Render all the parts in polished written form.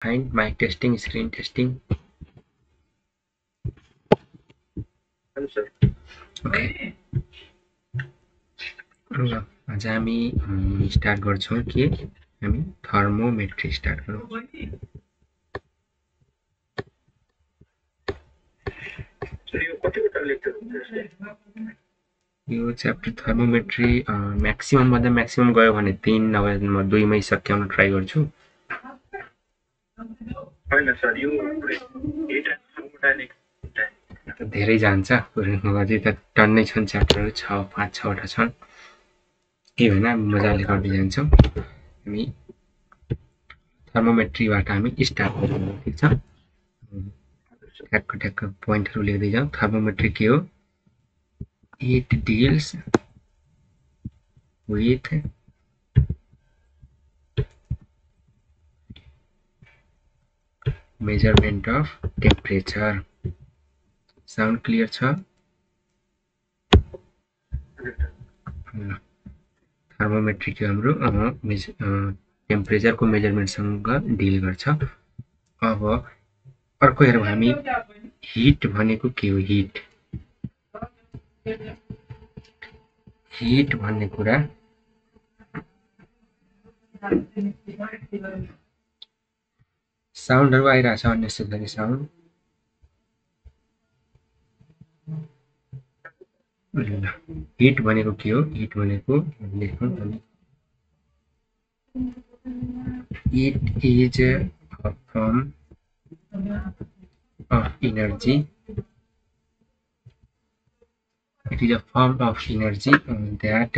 Find my testing screen testing. Hello, sir. Okay. ल आज हामी स्टार्ट गर्छौं के हामी थर्मोमेट्री स्टार्ट गरौँ यो च्याप्टर थर्मोमेट्री म्याक्सिमम भन्दा म्याक्सिमम गयो भने 3 नभए म 2 मै सकाउन ट्राई गर्छु हैन सर यो थर्मोडायनामिक्स धेरै जान्छ अझै त टन्नै छन् च्याप्टरहरू 5-6 वटा छन् के भएन मजाले गर्दै जान्छौं हामी थर्मोमेट्रीबाट हामी स्टार्ट गरौँ ठीक छ ठ्याक्क पोइन्टहरु लेख्दै जाउँ थर्मोमेट्री के हो it deals with measurement of temperature sound clear छ थर्मोमेट्री के हाम्रो टेम्परेचर को मेजरमेन्ट सँग डिल गर्छ अब अर्को हेरौँ हामी हिट भनेको के हो हिट भन्ने कुरा साउन्डहरु आइराछ अननेसेसरी साउन्ड हिट भनेको के हो हिट भनेको लेखौँ हामी it is a form of energy it is a form of energy that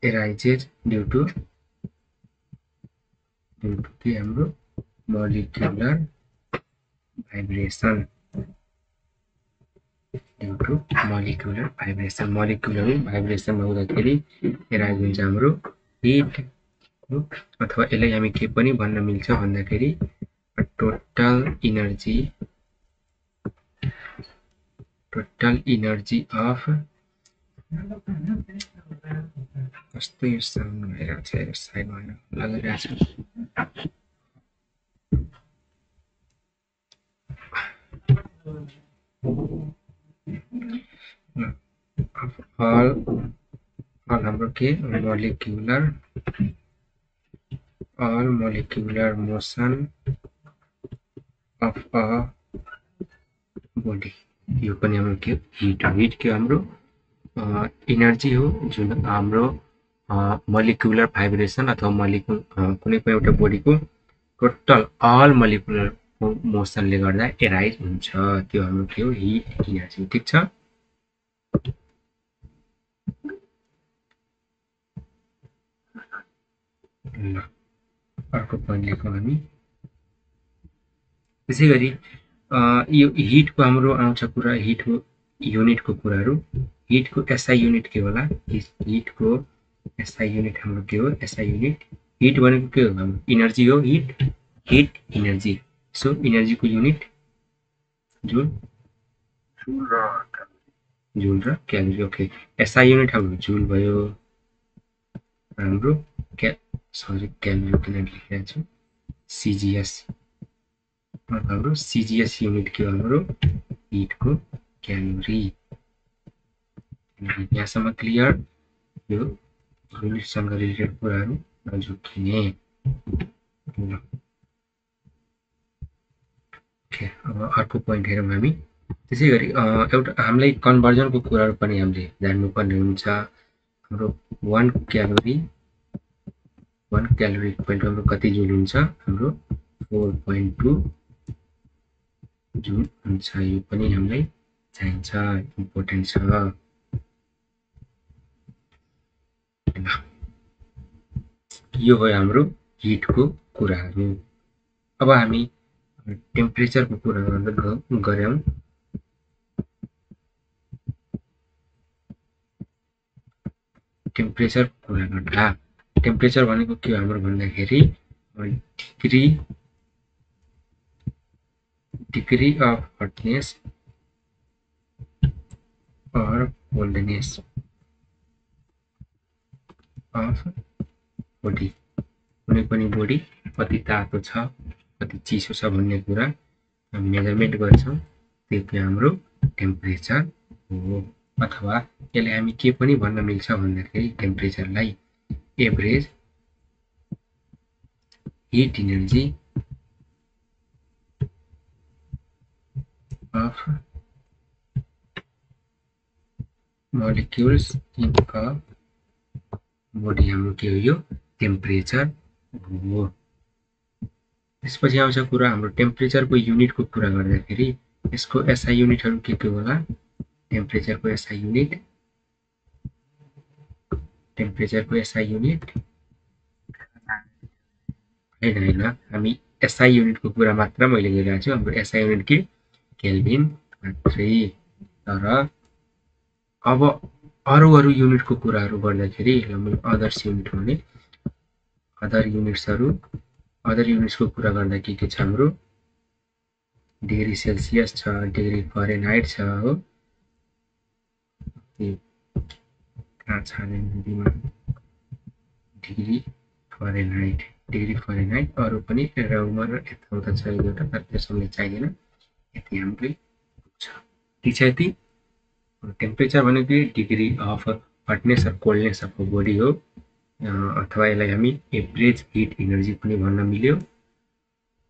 arises due to the हाम्रो molecular vibration due to molecular vibration molecular vibration हुँदाखेरि arise हुन्छ हाम्रो heat अथवा यसलाई हामी के पनि भन्न मिल्छ भन्दाखेरि total energy of कस्तो यो साउन्ड भइरहेछ यो साइडमा लागिरहेछ all हाम्रो के all molecular motion of a body यो पनि हाम्रो के हिट के हाम्रो एनर्जी हो जुन हाम्रो मोलिकुलर भाइब्रेसन अथवा मोलिकुल कुनै पनि एउटा बडीको टोटल अल मोलिकुलर मोसनले गर्दा एराइज हुन्छ त्यो हाम्रो के हो हिट एनर्जी ठीक छ ल अर्को पोइन्ट लेखौँ हामी त्यसैगरी यो हिटको हाम्रो आउँछ कुरा हिटको युनिटको कुराहरू हिटको एसआई युनिट के होला हिटको एसआई युनिट हाम्रो के हो एसआई युनिट हिट भनेको के हो हाम्रो एनर्जी हो हिट एनर्जी सो एनर्जीको युनिट जुल र क्यालोरी ओके एसआई युनिट हाम्रो जुल भयो हाम्रो क्यालोरी किन लेखेको छु सीजीएस हाम्रो सीजीएस युनिट के हो हाम्रो हिटको क्यालोरी यहाँसम्म क्लियर यो युनिटसँग रिलेटेड कुराहरू नझुक्किने ओके अब अर्को पोइन्ट हेरौँ हामी त्यसै गरी एउटा हामीलाई कन्भर्जनको कुराहरू पनि हामीले जान्नुपर्ने हुन्छ हाम्रो 1 क्यालोरी इक्वल टु हाम्रो कति जुल हुन्छ हाम्रो 4.2 जुल हुन्छ यो पनि हामीलाई चाहिन्छ इम्पोर्टेन्ट छ यो भयो हाम्रो हिटको कुराहरू अब हामी टेम्परेचरको कुरा गरौँ टेम्परेचर कुरा गर्दा टेम्परेचर भनेको के हो हाम्रो भन्दाखेरि degree of hotness or coldness of body कुनै पनि बडी कति तातो छ कति चिसो छ भन्ने कुरा हामी मेजरमेन्ट गर्छौँ त्यो चाहिँ हाम्रो टेम्परेचर हो। अथवा यसलाई हामी के पनि भन्न मिल्छ भन्दाखेरि टेम्परेचरलाई average heat energy of molecules in a body हाम्रो के हो यो टेम्परेचर हो। त्यसपछि आउँछ कुरा हाम्रो टेम्परेचरको युनिटको कुरा गर्दाखेरि यसको एसआई युनिटहरू के होला टेम्परेचरको एसआई युनिट हैन हामी एसआई युनिटको कुरा मात्र मैले गरिरहेको छु। हाम्रो एसआई युनिट के केल्भिन मात्रै। तर अब अरू युनिटको कुराहरू गर्दाखेरि मैले अदर्स युनिट भने अदर युनिट्सको कुरा गर्दा के छ हाम्रो डिग्री सेल्सियस छ डिग्री फरेनहाइट छ हो कहाँ छ डिग्री फरेनहाइट अरू पनि राउमर यताउता छ एउटा तर त्यसले चाहिँदैन यति हाम्रै छ। ठिक छ यति टेम्परेचर भनेको डिग्री अफ हटनेस र कोल्डनेस अफ बडी हो अथवा यसलाई हामी एभरेज हिट इनर्जी पनि भन्न मिल्यो।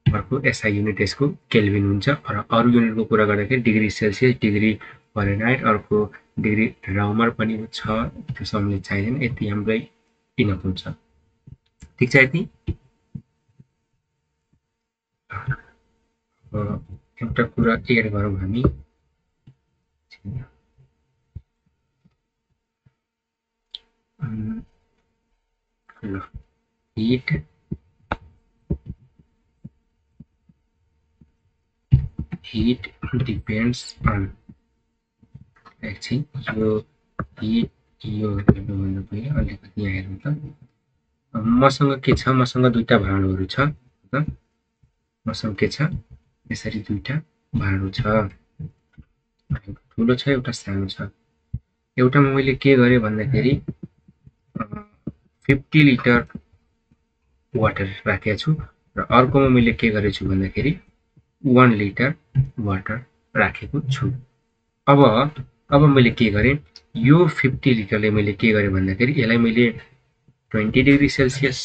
अर्को एसआई युनिट यसको केल्भिन हुन्छ र अरू युनिटको कुरा गर्दाखेरि डिग्री सेल्सियस डिग्री फरेनहाइट अर्को डिग्री राउमर पनि छ त्यो समले चाहिँदैन यति हाम्रै इनफ हुन्छ। ठिक छ यति एउटा कुरा एड गरौँ हामी heat depends on यो भन्नु पऱ्यो अलिकति यहाँ हेरौँ त मसँग के छ मसँग दुईटा भाँडोहरू छ मसँग के छ यसरी दुईटा भाँडो छ ठुलो छ एउटा सानो छ। एउटामा मैले के गरेँ भन्दाखेरि 50 लिटर वाटर राखेको छु र अर्कोमा मैले के गरेछु भन्दाखेरि 1 लिटर वाटर राखेको छु। अब मैले के गरेँ यो 50 लिटरले मैले के गरेँ भन्दाखेरि यसलाई मैले 20 डिग्री सेल्सियस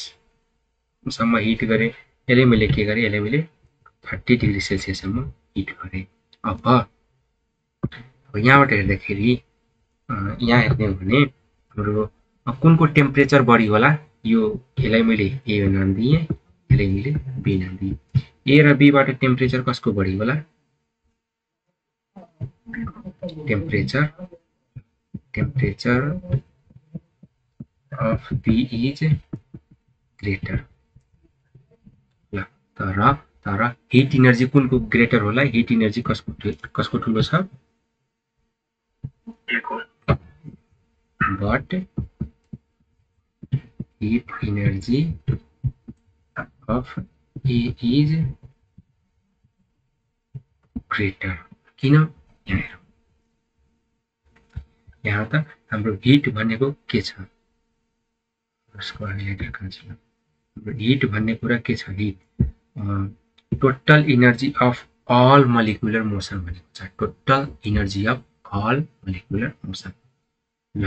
सम्म हिट गरेँ। यसलाई मैले के गरेँ यसलाई मैले 30 डिग्री सेल्सियस सम्म हिट गरेँ। अब यहाँबाट हेर्दाखेरि यहाँ हेर्ने हो भने हाम्रो कुनको टेम्परेचर बढी होला यो यसलाई मैले ए नाम दिएँ यसलाई मैले बी नाम दिएँ। ए र बीबाट टेम्परेचर कसको बढी होला temperature of B is greater ल तर हिट इनर्जी कुनको ग्रेटर होला हिट इनर्जी कसको ठुलो छ but heat energy of A is greater किन यहाँ त हाम्रो हिट भनेको के छ यसको हाइलाइटर कहाँ छ हाम्रो हिट भन्ने कुरा के छ heat total energy of all molecular motion भनेको छ total energy of all molecular motion ल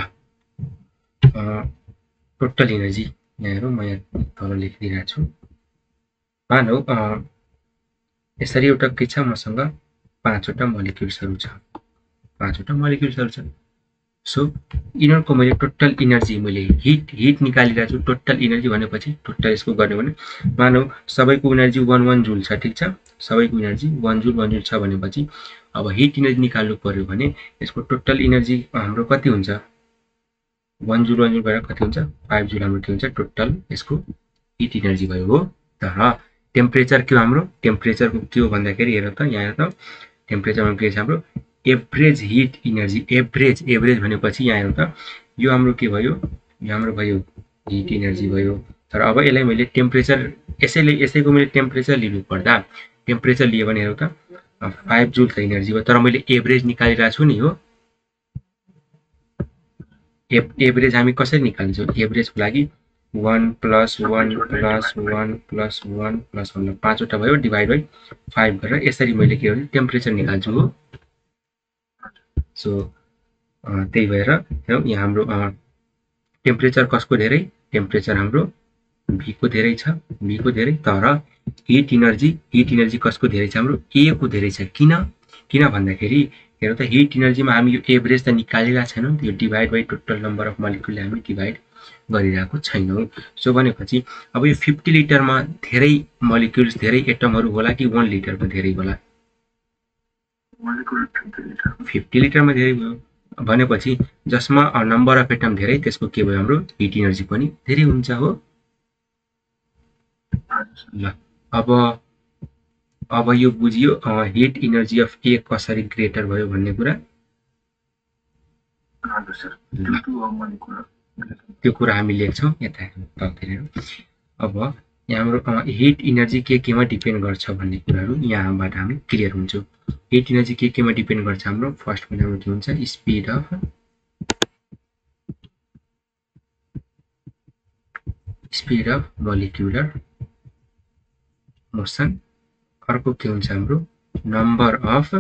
टोटल इनर्जी यहाँ हेरौँ म यहाँ तल लेखिदिरहेको छु मानौ यसरी एउटा के छ मसँग 5 वटा मोलिक्युल्सहरू छ सो यिनीहरूको मैले टोटल इनर्जी मैले हिट निकालिरहेको छु। टोटल इनर्जी भनेपछि टोटल यसको गर्ने भने मानौ सबैको इनर्जी 1 जुल छ ठिक छ सबैको इनर्जी 1 जुल छ भनेपछि अब हिट इनर्जी निकाल्नु पर्यो भने यसको टोटल इनर्जी हाम्रो कति हुन्छ 1 जुल भएर कति हुन्छ 5 जुल हाम्रो के हुन्छ टोटल यसको हिट इनर्जी भयो हो। तर टेम्परेचर के हो हाम्रो टेम्परेचरको के हो भन्दाखेरि हेर त यहाँ त टेम्परेचरमा के छ हाम्रो एभरेज हिट इनर्जी एभरेज भनेपछि यहाँ हेरौँ त यो हाम्रो के भयो यो हाम्रो भयो हिट इनर्जी भयो। तर अब यसलाई मैले टेम्परेचर यसैको मैले टेम्परेचर लिनु पर्दा टेम्परेचर लियो भने हेरौँ त 5 जुल त इनर्जी भयो तर मैले एभरेज निकालिरहेको छु नि हो। एभरेज हामी कसरी निकाल्छौँ एभरेजको लागि 1 प्लस 1 प्लस 1 प्लस 1 प्लस 1 पाँचवटा भयो डिभाइड बाई 5 गरेर यसरी मैले के गर्छु टेम्परेचर निकाल्छु हो। सो त्यही भएर यहाँ हाम्रो टेम्परेचर कसको धेरै टेम्परेचर हाम्रो V को धेरै छ V को धेरै तर हिट इनर्जी कसको धेरै छ हाम्रो A को धेरै छ किन भन्दाखेरि हेरौँ त हिट इनर्जीमा हामी यो एभरेज त निकालिरहेको छैनौँ यो divide by total number of मलिक्युलले हामी डिभाइड गरिरहेको छैनौँ। सो भनेपछि अब यो 50 लिटरमा धेरै मलिक्युल्स धेरै एटमहरू होला कि 1 लिटरमा धेरै होला 50 लिटरमा धेरै भयो भनेपछि जसमा नम्बर अफ एटम धेरै त्यसको के भयो हाम्रो हिट इनर्जी पनि धेरै हुन्छ हो। ल अब यो बुझियो हिट इनर्जी अफ ए कसरी ग्रेटर भयो भन्ने कुरा। त्यो कुरा हामी लेख्छौँ यता तलतिर। अब यहाँ हाम्रो हिट इनर्जी केमा डिपेन्ड गर्छ भन्ने कुराहरू यहाँबाट हामी क्लियर हुन्छौँ। हिट इनर्जी केमा डिपेन्ड गर्छ हाम्रो फर्स्ट पनि हाम्रो के हुन्छ स्पिड अफ मोलिक्युलर मोसन। अर्को के हुन्छ हाम्रो नम्बर अफ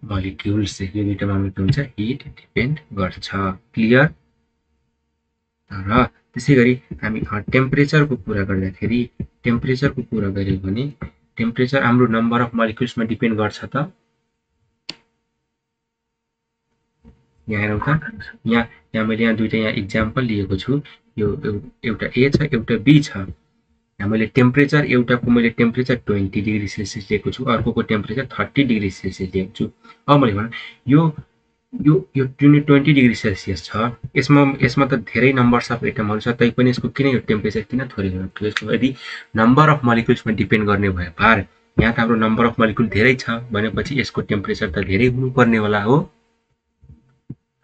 मोलिक्युल्स। यो दुईटामा हाम्रो के हुन्छ हिट डिपेन्ड गर्छ। क्लियर। र त्यसै गरी हामी टेम्परेचरको कुरा गर्दाखेरि टेम्परेचरको कुरा गर्यो भने टेम्परेचर हाम्रो नम्बर अफ मोलिक्युल्समा डिपेन्ड गर्छ त यहाँ हेरौँ त यहाँ मैले यहाँ दुईटा यहाँ इक्जाम्पल लिएको छु। यो एउटा ए छ एउटा बी छ। यहाँ मैले टेम्परेचर एउटाको मैले टेम्परेचर 20 डिग्री सेल्सियस लिएको छु अर्कोको टेम्परेचर 30 डिग्री सेल्सियस लिएको छु। अब मैले भने यो 20 डिग्री सेल्सियस छ यसमा त धेरै नम्बर्स अफ एटमहरू छ तैपनि यसको किन यो टेम्परेचर किन थोरै हो। यसको यदि नम्बर अफ मोलिक्युल्समा डिपेन्ड गर्ने भए पार यहाँ त हाम्रो नम्बर अफ मोलिक्युल धेरै छ भनेपछि यसको टेम्परेचर त धेरै हुनुपर्ने होला हो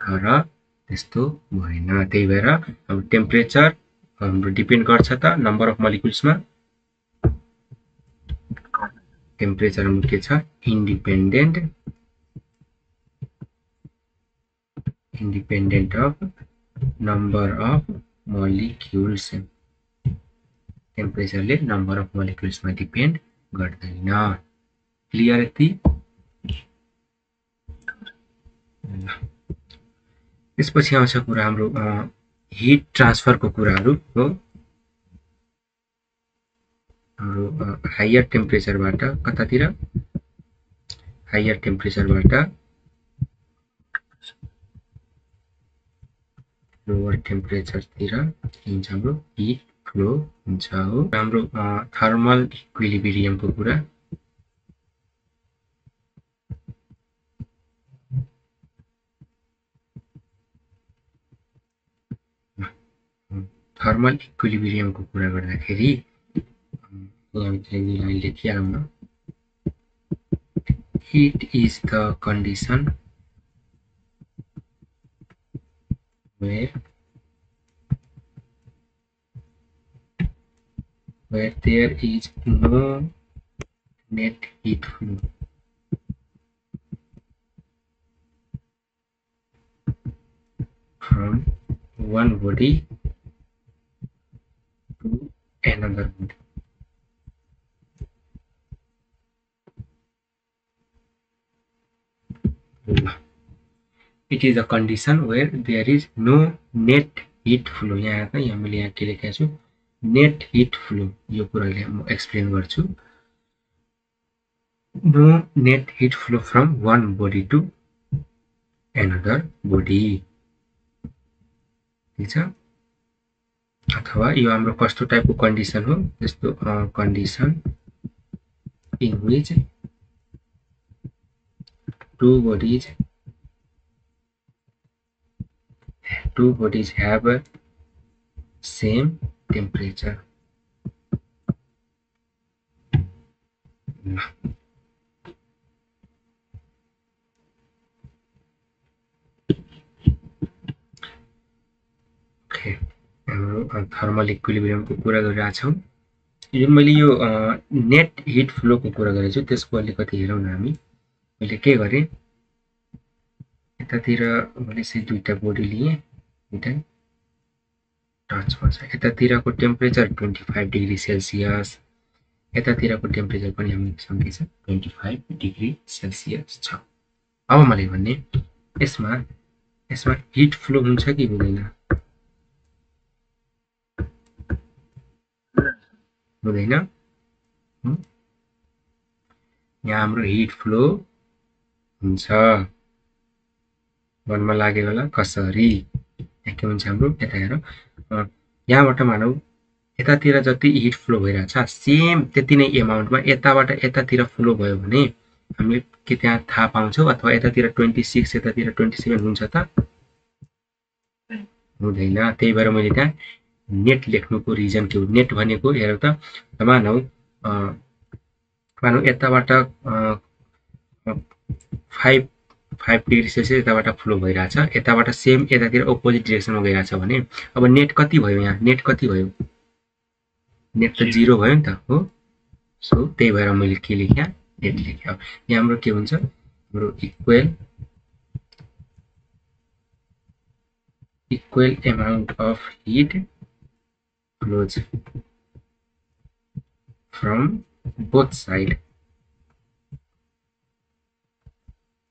र त्यस्तो भएन। त्यही भएर अब टेम्परेचर हाम्रो डिपेन्ड गर्छ त नम्बर अफ मोलिक्युल्समा। टेम्परेचर हाम्रो के छ independent of number of molecules। टेम्परेचरले नम्बर अफ मोलिक्युल्समा डिपेन्ड गर्दैन। क्लियर यति। त्यसपछि आउँछ कुरा हाम्रो हिट ट्रान्सफरको कुराहरू हो। हाम्रो हायर टेम्परेचरबाट कतातिर हायर टेम्परेचरबाट लोवर टेम्परेचरतिर हुन्छ हाम्रो हिट फ्लो हुन्छ हो। हाम्रो थर्मल इक्विलिब्रियमको कुरा थर्मल इक्विलिब्रियमको कुरा गर्दाखेरि यहाँ लेखिहालौँ न heat is the condition where there is no net heat flow from one body to another body। It is a condition where there is no net heat flow। यहाँ मैले यहाँ के लेखेको छु नेट हिट फ्लो यो कुराले म explain गर्छु। No net heat flow from one body to another body। ठीक छ। अथवा यो हाम्रो कस्तो टाइपको कन्डिसन हो जस्तो condition in which two bodies have a same temperature। हाम्रो थर्मल इक्विलिब्रियमको कुरा गरिरहेको छौँ। जुन मैले यो नेट हिट फ्लोको कुरा गरेको छु त्यसको अलिकति हेरौँ न हामी। मैले के गरेँ यतातिर मैले चाहिँ दुईटा बोडी लिए, दुईटै टच गर्छ। यतातिरको टेम्परेचर 25 डिग्री सेल्सियस, यतातिरको टेम्परेचर पनि हामीसँगै छ 25 डिग्री सेल्सियस छ। अब मैले भन्ने यसमा हिट फ्लो हुन्छ कि हुँदैन? हुँदैन। यहाँ हाम्रो हिट फ्लो हुन्छ। मनमा लाग्यो होला कसरी? यहाँ के हुन्छ हाम्रो? यता हेर, यहाँबाट मानौ यतातिर जति हिट फ्लो भइरहेछ सेम त्यति नै एमाउन्टमा यताबाट यतातिर फ्लो भयो भने हामीले के त्यहाँ थाहा पाउँछौँ? अथवा यतातिर 26 यतातिर 27 हुन्छ त? हुँदैन। त्यही भएर मैले त्यहाँ नेट लेख्नुको रिजन के हो? नेट भनेको हेर त, मानौ यताबाट 5 डिग्री सेल्सियस यताबाट फ्लो भइरहेछ, यताबाट सेम यतातिर अपोजिट डिरेक्सनमा गइरहेछ भने अब नेट कति भयो? यहाँ नेट कति भयो? नेट त 0 भयो नि त, हो? सो त्यही भएर मैले के लेखेँ? नेट लेखेँ। यहाँ हाम्रो के हुन्छ? हाम्रो equal amount of heat flows from both side.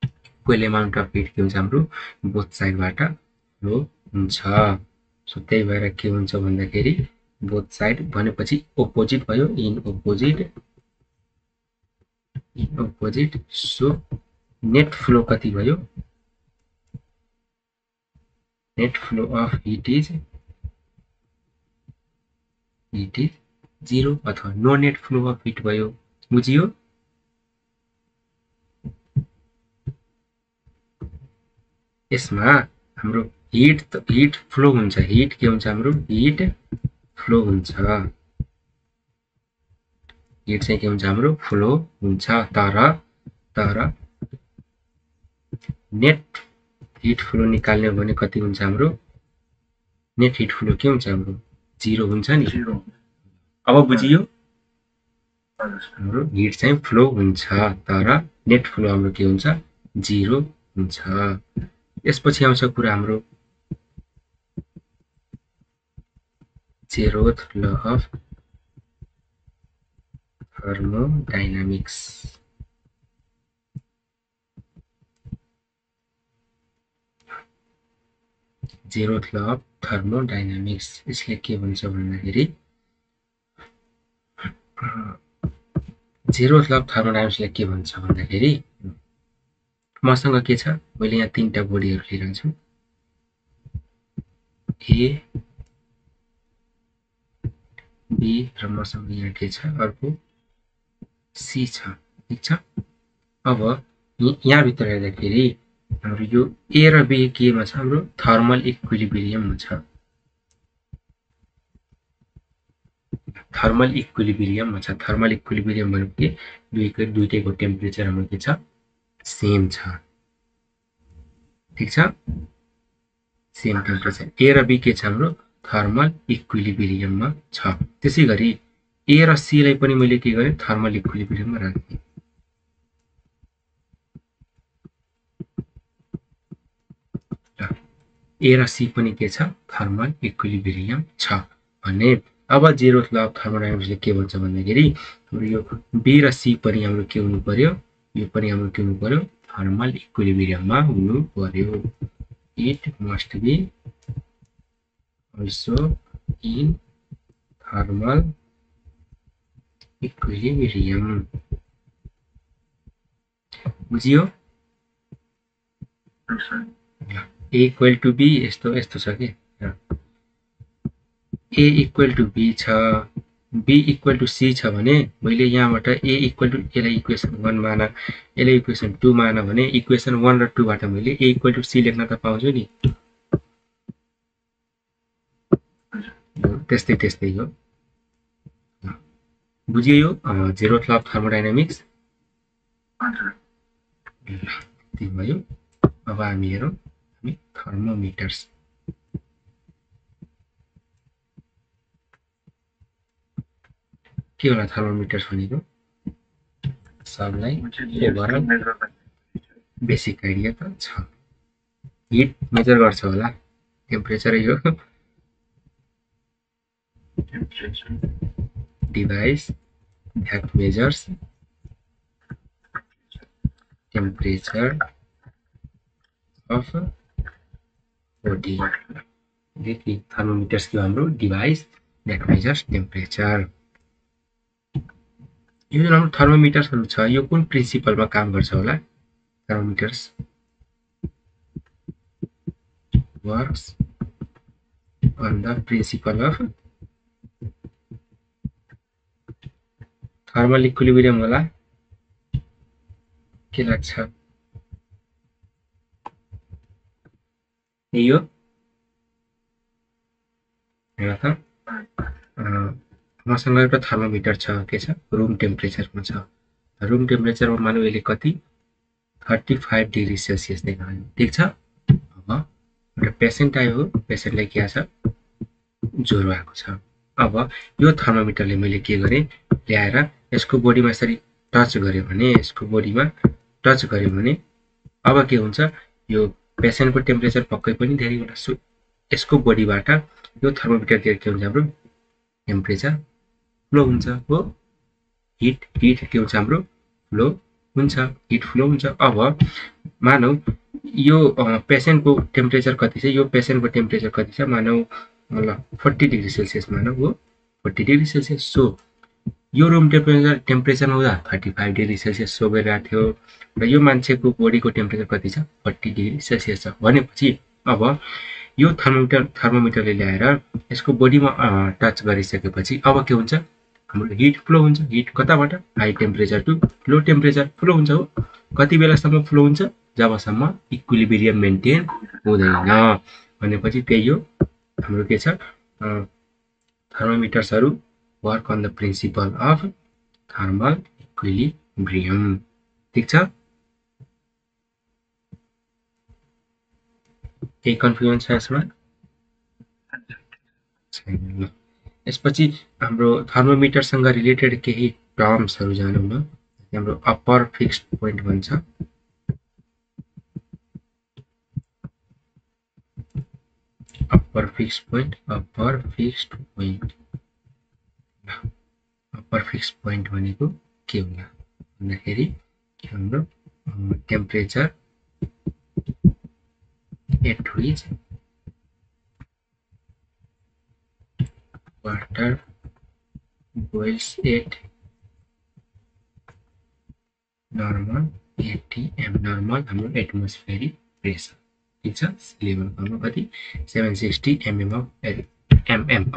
Equal amount of heat के हुन्छ हाम्रो both side बाट फ्लो हुन्छ। सो त्यही भएर के हुन्छ भन्दाखेरि both side भनेपछि अपोजिट भयो, in opposite. So net flow कति भयो? Net flow of heat is 0 अथवा no net flow of heat भयो। बुझियो? यसमा हाम्रो हिट फ्लो हुन्छ। हिट के हुन्छ हाम्रो? हिट फ्लो हुन्छ। हिट चाहिँ के हुन्छ हाम्रो? फ्लो हुन्छ। तर नेट हिट फ्लो निकाल्ने भने कति हुन्छ हाम्रो? नेट हिट फ्लो के हुन्छ हाम्रो? 0 हुन्छ नि। अब बुझियो? हाम्रो हिट चाहिँ फ्लो हुन्छ तर नेट फ्लो हाम्रो के हुन्छ? 0 हुन्छ। यसपछि आउँछ कुरा हाम्रो zeroth law of thermodynamics। zeroth law of thermodynamics यसले के भन्छ भन्दाखेरि zeroth law of thermodynamics ले के भन्छ भन्दाखेरि मसँग के छ? मैले यहाँ तीनटा बोडीहरु लिइरहेको छु, ए बी र मसँग यहाँ के छ? अर्को सी छ। ठीक छ। अब यहाँ भित्र हेर्दाखेरि हाम्रो यो ए र बी केमा छ? हाम्रो थर्मल इक्विलिब्रियममा छ। थर्मल इक्विलिब्रियममा छ। थर्मल इक्विलिब्रियम भनेको दुईटैको टेम्परेचर हाम्रो के छ? सेम छ। ठीक छ। Same temperature. ए र बी के छ? हाम्रो थर्मल इक्विलिब्रियममा छ। त्यसैगरी ए र सी लाई पनि मैले के गरे? थर्मल इक्विलिब्रियममा राखे। ए र सी पनि के छ? थर्मल इक्विलिब्रियम छ भने अब zeroth law of thermodynamics ले के भन्छ भन्दाखेरि हाम्रो यो बी र सी पनि हाम्रो के हुनु पर्यो? यो पनि हाम्रो के हुनु पर्यो? थर्मल इक्विलिब्रियममा हुनु पर्यो। It must be also in thermal equilibrium। बुझियो? A equal to B यस्तो छ के? A equal to B छ, B equal to C छ भने मैले यहाँबाट A equal to यसलाई इक्वेसन 1 माना, यसलाई इक्वेसन 2 माना भने इक्वेसन 1 र 2 बाट मैले A equal to C लेख्न त पाउँछु नि। त्यस्तै हो। बुझियो यो zeroth law of thermodynamics? त्यही भयो। अब हामी हेरौँ थर्मोमिटर्स। के होला थर्मोमिटर्स भनेको? सबलाई ओभरअल बेसिक आइडिया त छ। हिट मेजर गर्छ होला टेम्परेचरै हो temperature, device that measures temperature of body देखि thermometers के हाम्रो device that measures temperature यो जुन हाम्रो थर्मोमिटर्सहरु छ यो कुन प्रिन्सिपलमा काम गर्छ होला thermometers works on the principle of thermal equilibrium होला के लाग्छ यो हेर त मसँग एउटा थर्मोमिटर छ के छ रुम टेम्परेचरमा छ रुम टेम्परेचरमा मानौ यसले कति 35 डिग्री सेल्सियस देखायो ठीक छ अब एउटा पेशेन्ट आयो पेशेन्टलाई के छ ज्वरो आएको छ अब यो थर्मोमिटरले मैले के गरे ल्याएर यसको बोडीमा यसरी टच गरे भने यसको बोडीमा टच गरे भने अब के हुन्छ यो पेशेन्टको टेम्परेचर पक्कै पनि धेरै होला यसको बोडीबाट यो थर्मोमिटरतिर के हुन्छ हाम्रो टेम्परेचर फ्लो हुन्छ हो हिट के हुन्छ हाम्रो फ्लो हुन्छ हिट फ्लो हुन्छ अब मानौ यो पेशेन्टको टेम्परेचर कति छ यो पेशेन्टको टेम्परेचर कति छ मानौ ल 40 डिग्री सेल्सियस मानौ हो 40 डिग्री सेल्सियस सो यो रुम टेम्परेचरमा हुँदा 35 डिग्री सेल्सियस सो गरिरहेको थियो र यो मान्छेको बोडीको टेम्परेचर कति छ 40 डिग्री सेल्सियस छ भनेपछि अब यो थर्मोमिटरले ल्याएर यसको बोडीमा टच गरिसकेपछि अब के हुन्छ हाम्रो हिट फ्लो हुन्छ हिट कताबाट high temperature to low temperature flow हुन्छ हो कति बेलासम्म फ्लो हुन्छ जबसम्म इक्विलिब्रियम मेन्टेन हुँदैन भनेपछि त्यही हो हाम्रो के छ थर्मोमिटर्सहरु work on the principle of thermal equilibrium ठीक छ केही कन्फ्युजन छ यसमा छैन ल यसपछि हाम्रो थर्मोमिटरसँग रिलेटेड केही टर्म्सहरु जानौं न हाम्रो अप्पर फिक्स्ड पोइन्ट भन्छ अप्पर फिक्स्ड पोइन्ट भनेको के होला भन्दाखेरि हाम्रो temperature at which water boils at normal atm normal हाम्रो एटमोस्फेरिक प्रेसर ठीक छ लेभल हाम्रो कति 760 mm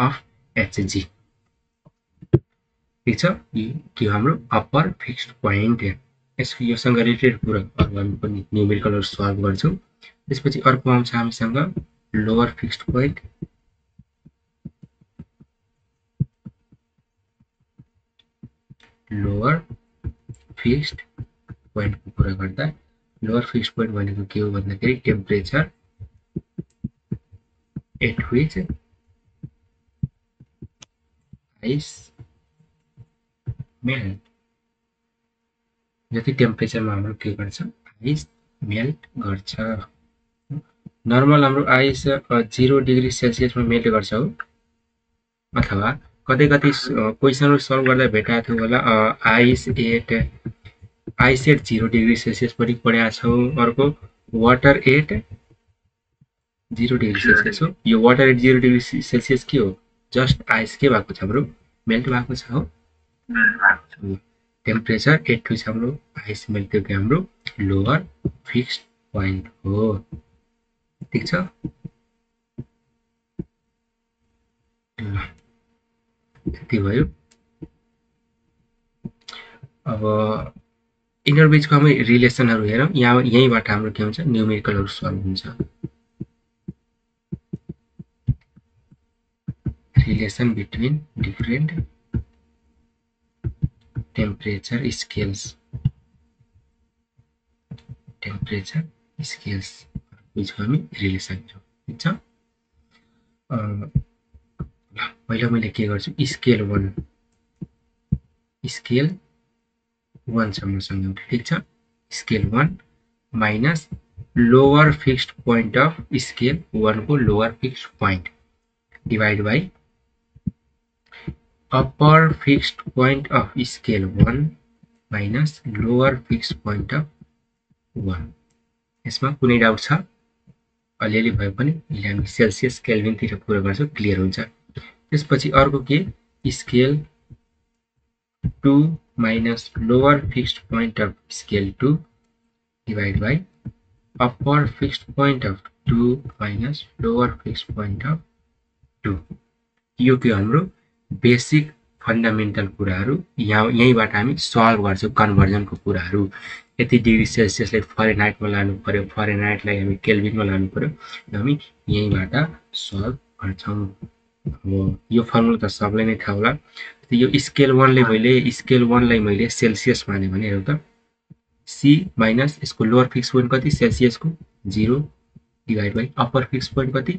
of Hg ठीक छ यो हाम्रो अप्पर फिक्स्ड पोइन्ट यसको योसँग रिलेटेड कुरा अरु हामी पनि न्यूमेरिकलहरु सल्भ गर्छौं त्यसपछि अर्को आउँछ हामीसँग lower fixed point lower fixed point को कुरा गर्दा लोअर फिक्स्ड पोइन्ट भनेको के हो भन्दाखेरि temperature at which ice melt जति टेम्परेचरमा हाम्रो के गर्छ आइस मेल्ट गर्छ नर्मल हाम्रो आइस 0 डिग्री सेल्सियसमा मेल्ट गर्छ हो अथवा कतै क्वेशनहरु सल्भ गर्दा भेटाएको थियो होला आइस एट 0 डिग्री सेल्सियस पनि पढेका छौं अर्को वाटर एट 0 डिग्री सेल्सियस हो यो वाटर एट 0 डिग्री सेल्सियस के हो जस्ट आइस के भएको छ हाम्रो मेल्ट भएको छ हो टेम्परेचर एट व्हिच हाम्रो आइस मेल्ट के हाम्रो लोअर फिक्स्ड पोइन्ट हो ठीक छ यति भयो अब इनर बीचको हामी रिलेसनहरु हेरौं यहीबाट हाम्रो के हुन्छ न्यूमेरिकलहरु सल्भ हुन्छ relation between different temperature scales बीचको हामी रिलेसन हेरौं ठीक छ पहिला मैले के गर्छु स्केल 1 सम्मसँग ठीक छ scale 1 minus lower fixed point of scale 1 को lower fixed point divide by upper fixed point of scale 1 minus lower fixed point of 1। यसमा कुनै डाउट छ? अलिअलि भए पनि अहिले हामी सेल्सियस केल्भिनतिर कुरा गर्छौँ, क्लियर हुन्छ। त्यसपछि अर्को के, scale 2 minus lower fixed point of scale 2 divide by upper fixed point of 2 minus lower fixed point of 2। यो के हाम्रो बेसिक फन्डामेन्टल कुराहरू, यहीँबाट हामी सल्भ गर्छौँ कन्भर्जनको कुराहरू। यति डिग्री सेल्सियसलाई फरेनहाइटमा लानु पर्यो, फरेनहाइटलाई हामी केल्भिनमा लानु पर्यो, हामी यहीँबाट सल्भ गर्छौँ। अब यो फर्मुला त सबलाई नै थाहा होला। यो स्केल 1लाई मैले सेल्सियस माने भने हेरौँ त, सी माइनस यसको लोअर फिक्स पोइन्ट कति, सेल्सियसको 0 divide by upper fix point कति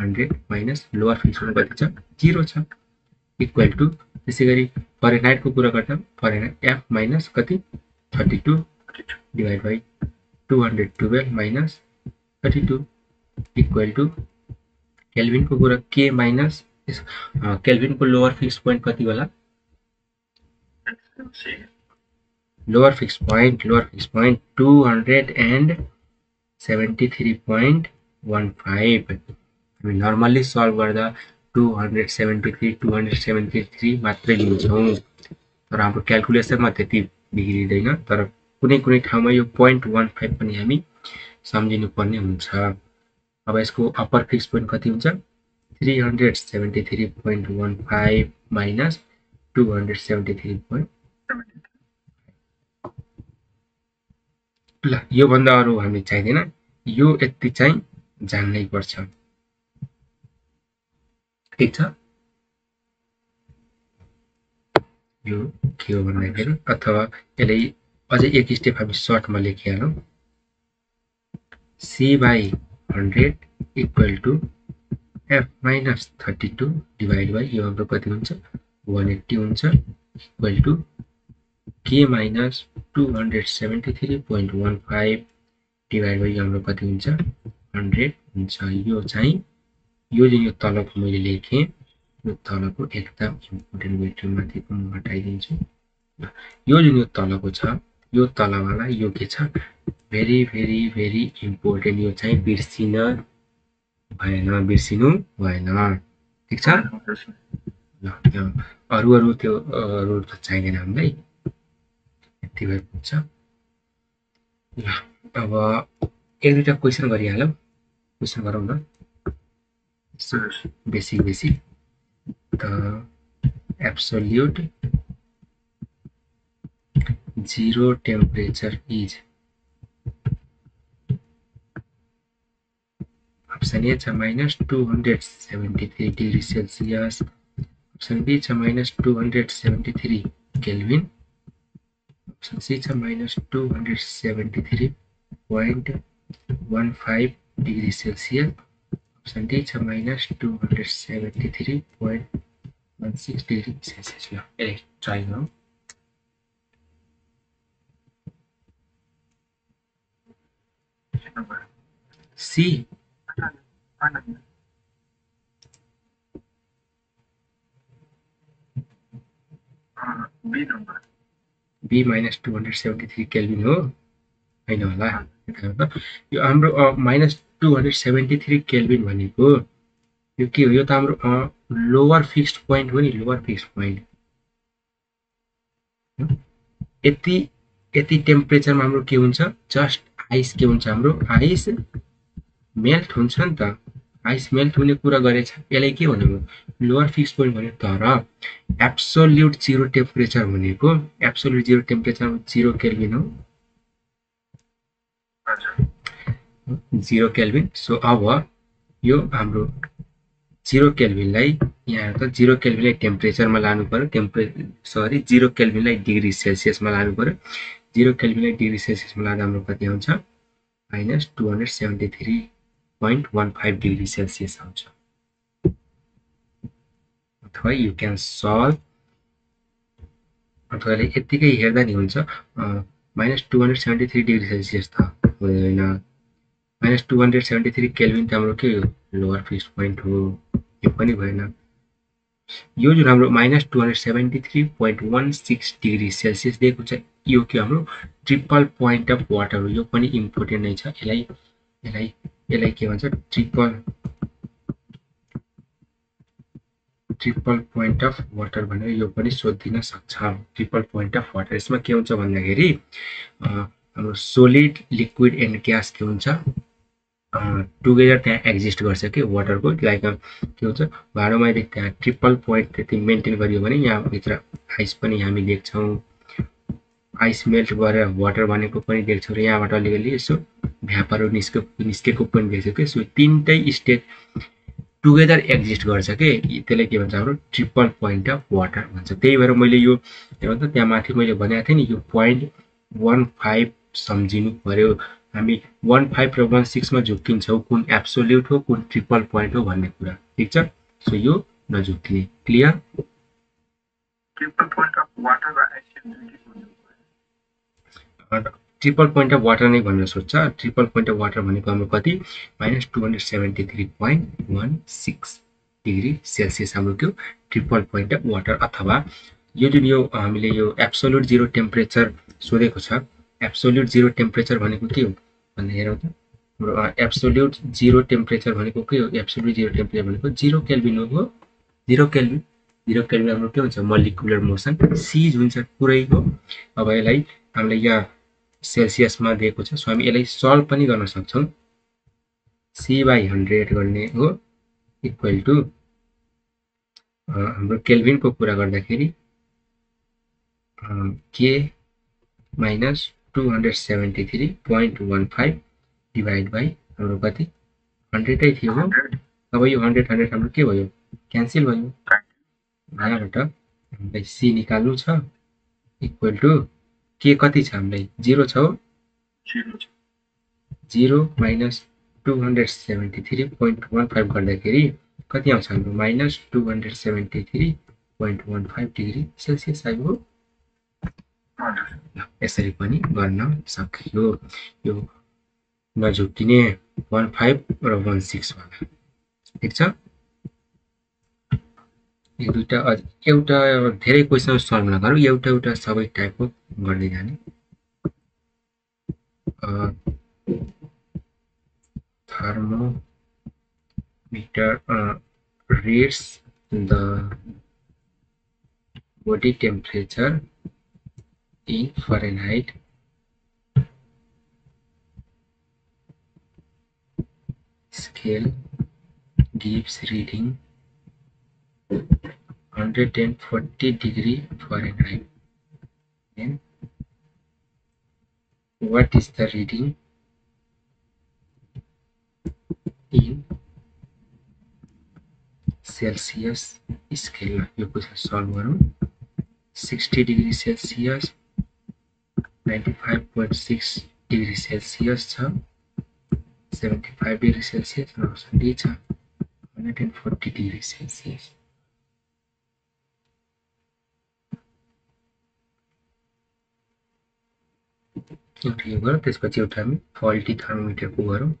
100 माइनस लोअर फिक्स पोइन्ट कति छ 0 छ, इक्वल टु त्यसै गरी फरेनहाइटको कुरा गर्दा फरेनहाइट एफ माइनस कति 32 divide by 212 minus 32 equal to केल्भिनको कुरा के माइनस केल्भिनको लोअर फिक्स पोइन्ट कति होला, लोअर फिक्स पोइन्ट 273.15। हामी नर्मल्ली सल्भ गर्दा 273 मात्रै लिन्छौँ, तर हाम्रो क्यालकुलेसनमा त्यति बिग्रिँदैन। तर कुनै कुनै ठाउँमा यो 0.15 पनि हामी सम्झिनुपर्ने हुन्छ। अब यसको अप्पर फिक्स पोइन्ट कति हुन्छ 373.15 माइनस 273. ल योभन्दा अरू हामी चाहिँदैन, यो यति चाहिँ जान्नै पर्छ, ठिक छ। यो के हो भन्दाखेरि, अथवा यसलाई अझै एक स्टेप हामी सर्टमा लेखिहालौँ, C by 100 equal to F minus 32 divide by यो हाम्रो कति हुन्छ 180 हुन्छ, equal to K minus 273.15 divide by हाम्रो कति हुन्छ 100 हुन्छ। यो चाहिँ यो जुन यो तलको मैले लेखेँ, यो तलको एकदम इम्पोर्टेन्ट भेट्यो, माथिको म हटाइदिन्छु। यो जुन यो तलको छ, यो तलवाला यो के छ भेरी भेरी भेरी इम्पोर्टेन्ट, यो चाहिँ बिर्सिनु भएन, ठिक छ। ल अरू त्यो अरू त चाहिँदैन हामीलाई, यति भए पुग्छ। ल अब एक दुईवटा क्वेसन गरिहालौँ, क्वेसन गरौँ न basic the absolute zero temperature is, option A छ minus 273 degree Celsius, option B छ minus 273 Kelvin, option C छ minus 273.15 degree Celsius, option D छ minus 273.16 degree Celsius। ल यसलाई ट्राई गरौँ। C B minus 273 केल्भिन हो, हैन होला। यो हाम्रो minus 273 केल्भिन भनेको यो के हो, यो त हाम्रो लोअर फिक्स्ड पोइन्ट हो नि, लोअर फिक्स्ड पोइन्ट। यति टेम्परेचरमा हाम्रो के हुन्छ, जस्ट आइस के हुन्छ, हाम्रो आइस मेल्ट हुन्छ नि त, आइस मेल्ट हुने कुरा गरेछ। यसलाई के भन्नु लोअर फिक्स पोइन्ट भन्यो, तर एब्सोल्युट जिरो टेम्परेचर भनेको एब्सोल्युट जिरो टेम्परेचर 0 केल्भिन हो, 0 केल्भिन। सो अब यो हाम्रो 0 केल्भिनलाई यहाँ त 0 केल्भिनलाई टेम्परेचरमा लानु पर्यो, 0 केल्भिनलाई डिग्री सेल्सियसमा लानु पर्यो। 0 केल्भिनलाई डिग्री सेल्सियसमा लाँदा हाम्रो कति आउँछ माइनस 273.15 डिग्री सेल्सियस आउँछ। अथवा यु क्यान सल्भ, अथवा यतिकै हेर्दा नि हुन्छ -273 डिग्री सेल्सियस त होइन, -273 केल्भिन त हाम्रो के हो, लोअर फिक्स पोइन्ट हो, यो पनि भएन। यो जुन हाम्रो -273.16 डिग्री सेल्सियस दिएको छ, यो के हाम्रो ट्रिपल पोइन्ट अफ वाटर हो। यो पनि इम्पोर्टेन्ट नै छ। यसलाई के भन्छ, ट्रिपल पोइन्ट अफ वाटर भनेर यो पनि सोधिन सक्छ। ट्रिपल पोइन्ट अफ वाटर, यसमा के हुन्छ भन्दाखेरि हाम्रो सोलिड, लिक्विड एन्ड ग्यास के हुन्छ, टुगेदर त्यहाँ एक्जिस्ट गर्छ कि वाटरको। लाइक के हुन्छ, भाँडोमा यदि त्यहाँ ट्रिपल पोइन्ट त्यति मेन्टेन गरियो भने यहाँभित्र आइस पनि हामी देख्छौँ, आइस मेल्ट गरेर वाटर बनेको पनि देख्छौँ, र यहाँबाट अलिअलि यसो भ्यापरहरू निस्केको पनि देख्छौँ कि। सो तिनटै स्टेट टुगेदर एक्जिस्ट गर्छ कि, त्यसलाई के भन्छ, हाम्रो ट्रिपल पोइन्ट अफ वाटर भन्छ। त्यही भएर मैले यो के भन्छ, त्यहाँ माथि मैले भनेको थिएँ नि, यो 0.15 सम्झिनु पर्यो। हामी 15 र 16 मा झुक्किन्छौँ, कुन एब्सोल्युट हो कुन ट्रिपल पोइन्ट हो भन्ने कुरा, ठिक छ। सो यो नझुक्किने, clear. Triple point of water र acid triple point of water नै भनेर सोध्छ। ट्रिपल पोइन्ट अफ वाटर भनेको हाम्रो कति, -273.16 डिग्री सेल्सियस हाम्रो के हो, ट्रिपल पोइन्ट अफ वाटर। अथवा यो जुन यो हामीले यो एब्सोल्युट जिरो टेम्परेचर सोधेको छ, एब्सोल्युट जिरो टेम्परेचर भनेको के हो भन्ने हेरौँ त। हाम्रो एब्सोल्युट जिरो टेम्परेचर भनेको के हो, एब्सोल्युट जिरो टेम्परेचर भनेको 0 केल्भिन हो। 0 केल्भिन, 0 केल्भिन हाम्रो के हुन्छ, मोलिकुलर मोसन सिज हुन्छ पुरैको। अब यसलाई हामीले यहाँ सेल्सियसमा दिएको छ, सो हामी यसलाई सल्भ पनि गर्न सक्छौँ। C/100 गर्ने हो इक्वल टु हाम्रो केल्भिनको कुरा गर्दाखेरि K - 273.15 डिभाइड बाई हाम्रो कति, 100 थियो हो। अब यो 100 हाम्रो के भयो, क्यान्सल भयो। यहाँबाट हामीलाई C निकाल्नु छ, इक्वल टु के कति छ हामीलाई, 0 छ हो। 0 - 273.15 गर्दाखेरि कति आउँछ हाम्रो, -273.15 डिग्री सेल्सियस आयो। यसरी पनि गर्न सकियो। यो नझुक्किने 15 र 16 वाला, ठिक छ। एक दुईटा एउटा धेरै क्वेसन सल्भ नगरौँ, एउटा सबै टाइपको गर्दै जाने। thermometer reads the body temperature in Fahrenheit scale gives reading 140 degree Fahrenheit. And what is the reading in Celsius scale? यो क्वेसन सल्भ गरौँ। 60 डिग्री सेल्सियस, 95.6 डिग्री सेल्सियस छ, 75 डिग्री सेल्सियस र डी छ 140 डिग्री सेल्सियस। एउटा यो गरौँ, त्यसपछि एउटा हामी फल्टी थर्मोमिटरको गरौँ।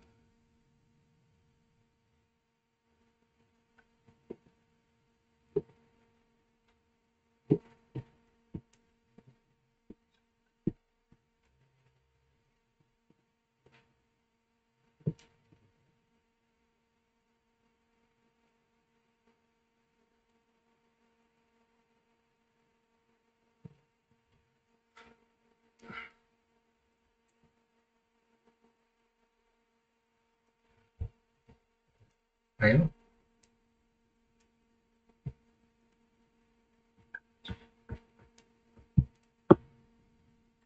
आयो,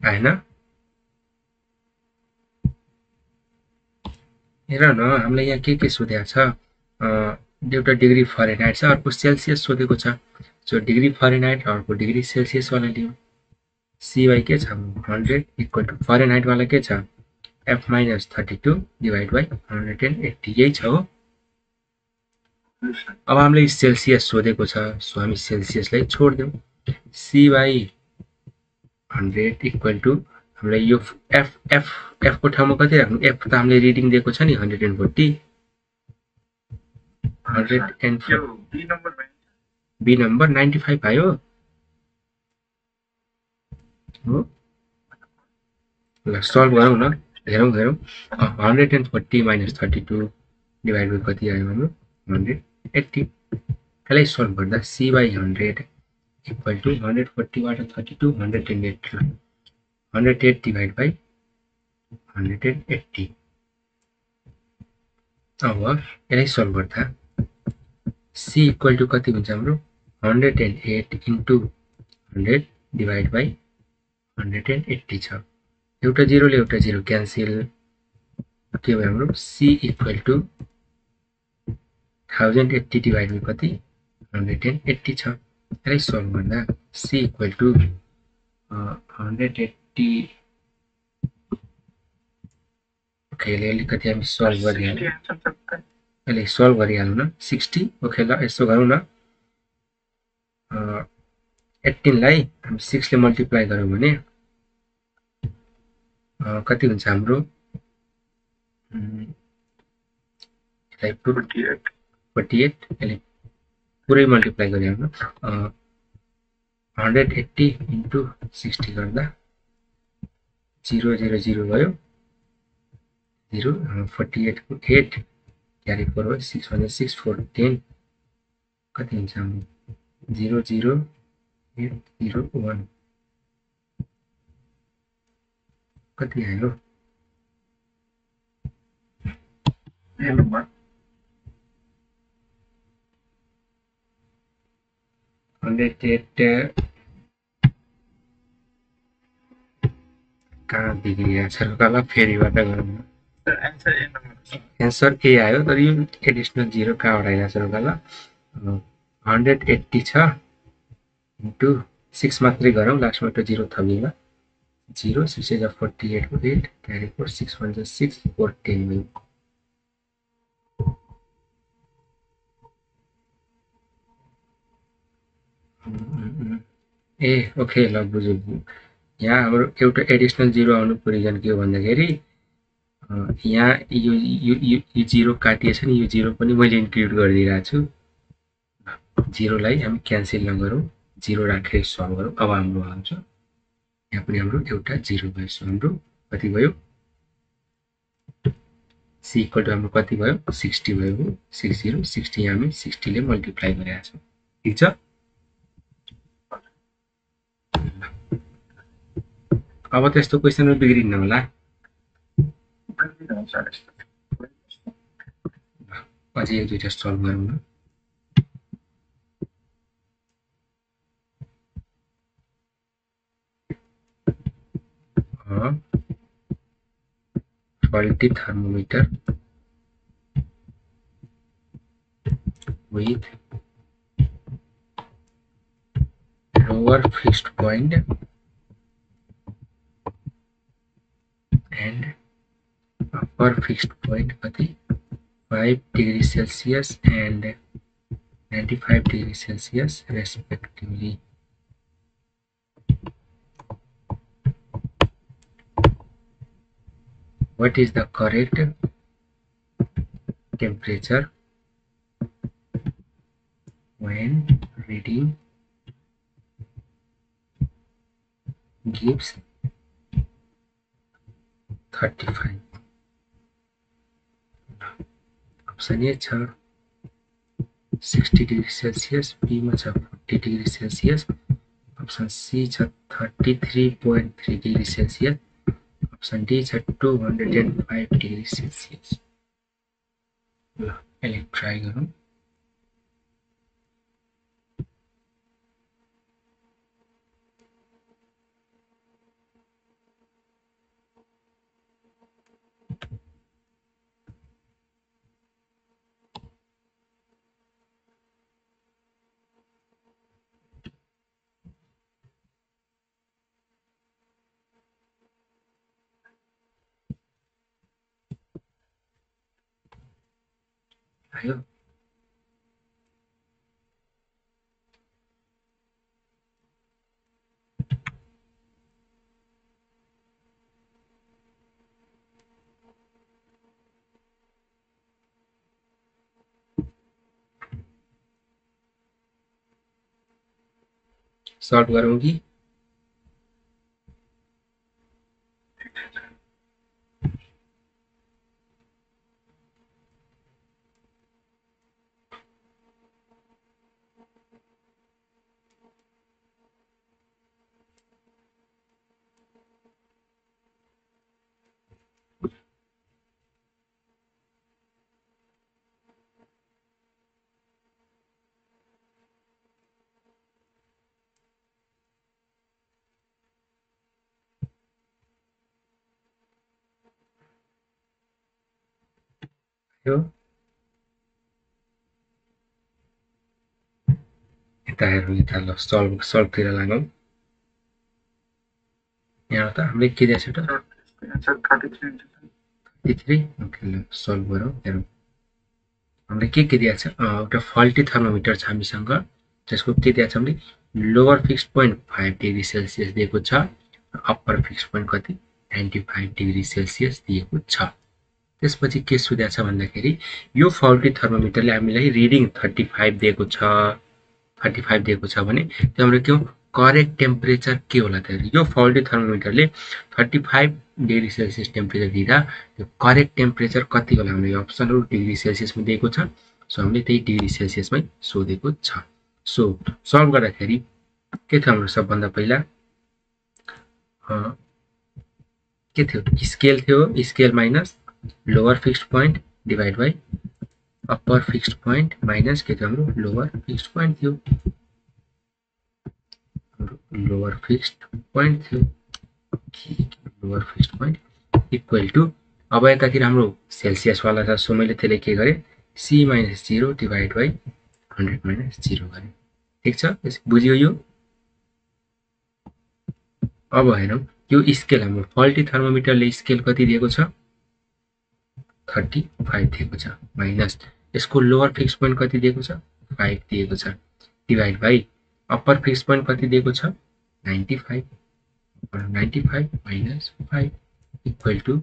आएन। हेर न, हामीलाई यहाँ के सोधेको छ, एउटा डिग्री फरेनहाइट छ, अर्को सेल्सियस सोधेको छ। सो डिग्री फरेनहाइट अर्को डिग्री सेल्सियस वाला लियो। C/, के छ 100 इक्वल टु फरेनहाइट वाला के छ, F - 32 डिभाइड बाई 180, यही छ हो। अब हामीले सेल्सियस सोधेको छ, सो हामी सेल्सियसलाई छोडिदिउँ। C/100 इक्वल टु हामीलाई यो एफ एफ एफ को ठाउँमा कति राख्नु एफ त हामीले रिडिङ दिएको छ नि 140 यो बी नम्बर बी नम्बर 95 आयो हो ल सल्भ गरौँ न हेरौँ 140 माइनस 32 डिभाइड बाई कति आयो हाम्रो 180 यसलाई सल्भ गर्दा c बाई 100 इक्वल टु 140 बाट 32 108 108 डिभाइड बाई 180 अब यसलाई सल्भ गर्दा c इक्वल टु कति हुन्छ हाम्रो 108 इन्टु 100 डिभाइड बाई 180 छ एउटा जिरोले एउटा जिरो क्यान्सल के भयो हाम्रो c equal to 1080 divide by कति 180 छ यसलाई सल्भ गर्दा c इक्वल टु 180 ओके अलिकति हामी सल्भ गरिहालौँ यसलाई सल्भ गरिहालौँ न 60 ओके ल यसो गरौँ न 18 लाई हामी 6 ले मल्टिप्लाई गरौँ भने कति हुन्छ हाम्रो यसलाई 48 यसले पुरै मल्टिप्लाई गरिहाल्नु 180 इन्टु 60 गर्दा 0 0 0 भयो 0 48 को 8 क्यारी फरवर्ड 6 भन्दा 6 4 10 कति हुन्छ हाम्रो 0 0 8 0 1 कति आयो 108 कहाँ बिग्रिया छ ल फेरिबाट गरौँ न एन्सर ए आयो तर यो एडिसनल 0 कहाँबाट आइरहेको छ ल 180 छ इन्टु 6 मात्रै गरौँ लास्टमा एउटा 0 थपिएला 0 6 is 48 को 8 carry for 6 1 is 6 4 10 भयो ए ओके ल बुझ्यो यहाँ हाम्रो एउटा एडिसनल 0 आउनुको रिजन के हो भन्दाखेरि यहाँ यो 0 काटिएछ नि यो 0 पनि मैले इन्क्लुड गरिदिरहेको छु 0 लाई हामी क्यान्सल नगरौँ 0 राखेर सल्भ गरौँ अब हाम्रो आउँछ यहाँ पनि हाम्रो एउटा 0 भयो सो हाम्रो कति भयो c इक्वल टु हाम्रो कति भयो 60 भयो 60 60 यहाँ हामी 60 ले मल्टिप्लाई गरेका छौँ ठीक छ अब त्यस्तो क्वेशनमा बिग्रिन्न होला अझै एक दुईटा सल्भ गरौँ न faulty thermometer with lower fixed point and upper fixed point कति 5 degrees Celsius and 95 degrees Celsius respectively. What is the correct temperature when reading gives 35? Option A छ 60 degree Celsius, B मा छ 40 degree Celsius, option C छ 33.3 degree Celsius, option D छ 205 degree Celsius. ल यसलाई try गरौँ आयो सल्भ गरौँ कि यो यता हेरौँ यता ल सल्भतिर लागौँ यहाँ त हामीले के दिएको छ त Answer 33 into 33 ओके ल सल्भ गरौँ हेरौँ हामीले के दिएको छ एउटा फल्टी थर्मोमिटर छ हामीसँग त्यसको के दिएको छ भने lower fix point 5 degree Celsius दिएको छ अप्पर फिक्स पोइन्ट कति 95 डिग्री सेल्सियस दिएको छ त्यसपछि के सोधेको छ भन्दाखेरि यो फल्टी थर्मोमिटरले हामीलाई रिडिङ 35 दिएको छ 35 दिएको छ भने त्यो हाम्रो के हो करेक्ट टेम्परेचर के होला त यो फल्टी थर्मोमिटरले 35 डिग्री सेल्सियस टेम्परेचर दिँदा त्यो करेक्ट टेम्परेचर कति होला हाम्रो यो अप्सनहरू डिग्री सेल्सियसमा दिएको छ सो हामीले त्यही डिग्री सेल्सियसमै सोधेको छ सो सल्भ गर्दाखेरि के थियो हाम्रो सबभन्दा पहिला के थियो स्केल थियो scale minus lower fixed point divide by upper fixed point minus के थियो हाम्रो लोअर फिक्स्ड पोइन्ट थियो लोअर फिक्स्ड पोइन्ट थियो lower fixed point equal to अब यतातिर हाम्रो सेल्सियसवाला छ सो मैले त्यसले के गरेँ C minus 0 divide by 100 minus 0 गरेँ ठिक छ बुझ्यो यो अब हेरौँ यो स्केल हाम्रो फल्टी थर्मोमिटरले स्केल कति दिएको छ 35 दिएको छ माइनस यसको लोअर फिक्स पोइन्ट कति दिएको छ 5 दिएको छ divide by upper fix point कति दिएको छ 95 minus 5 equal to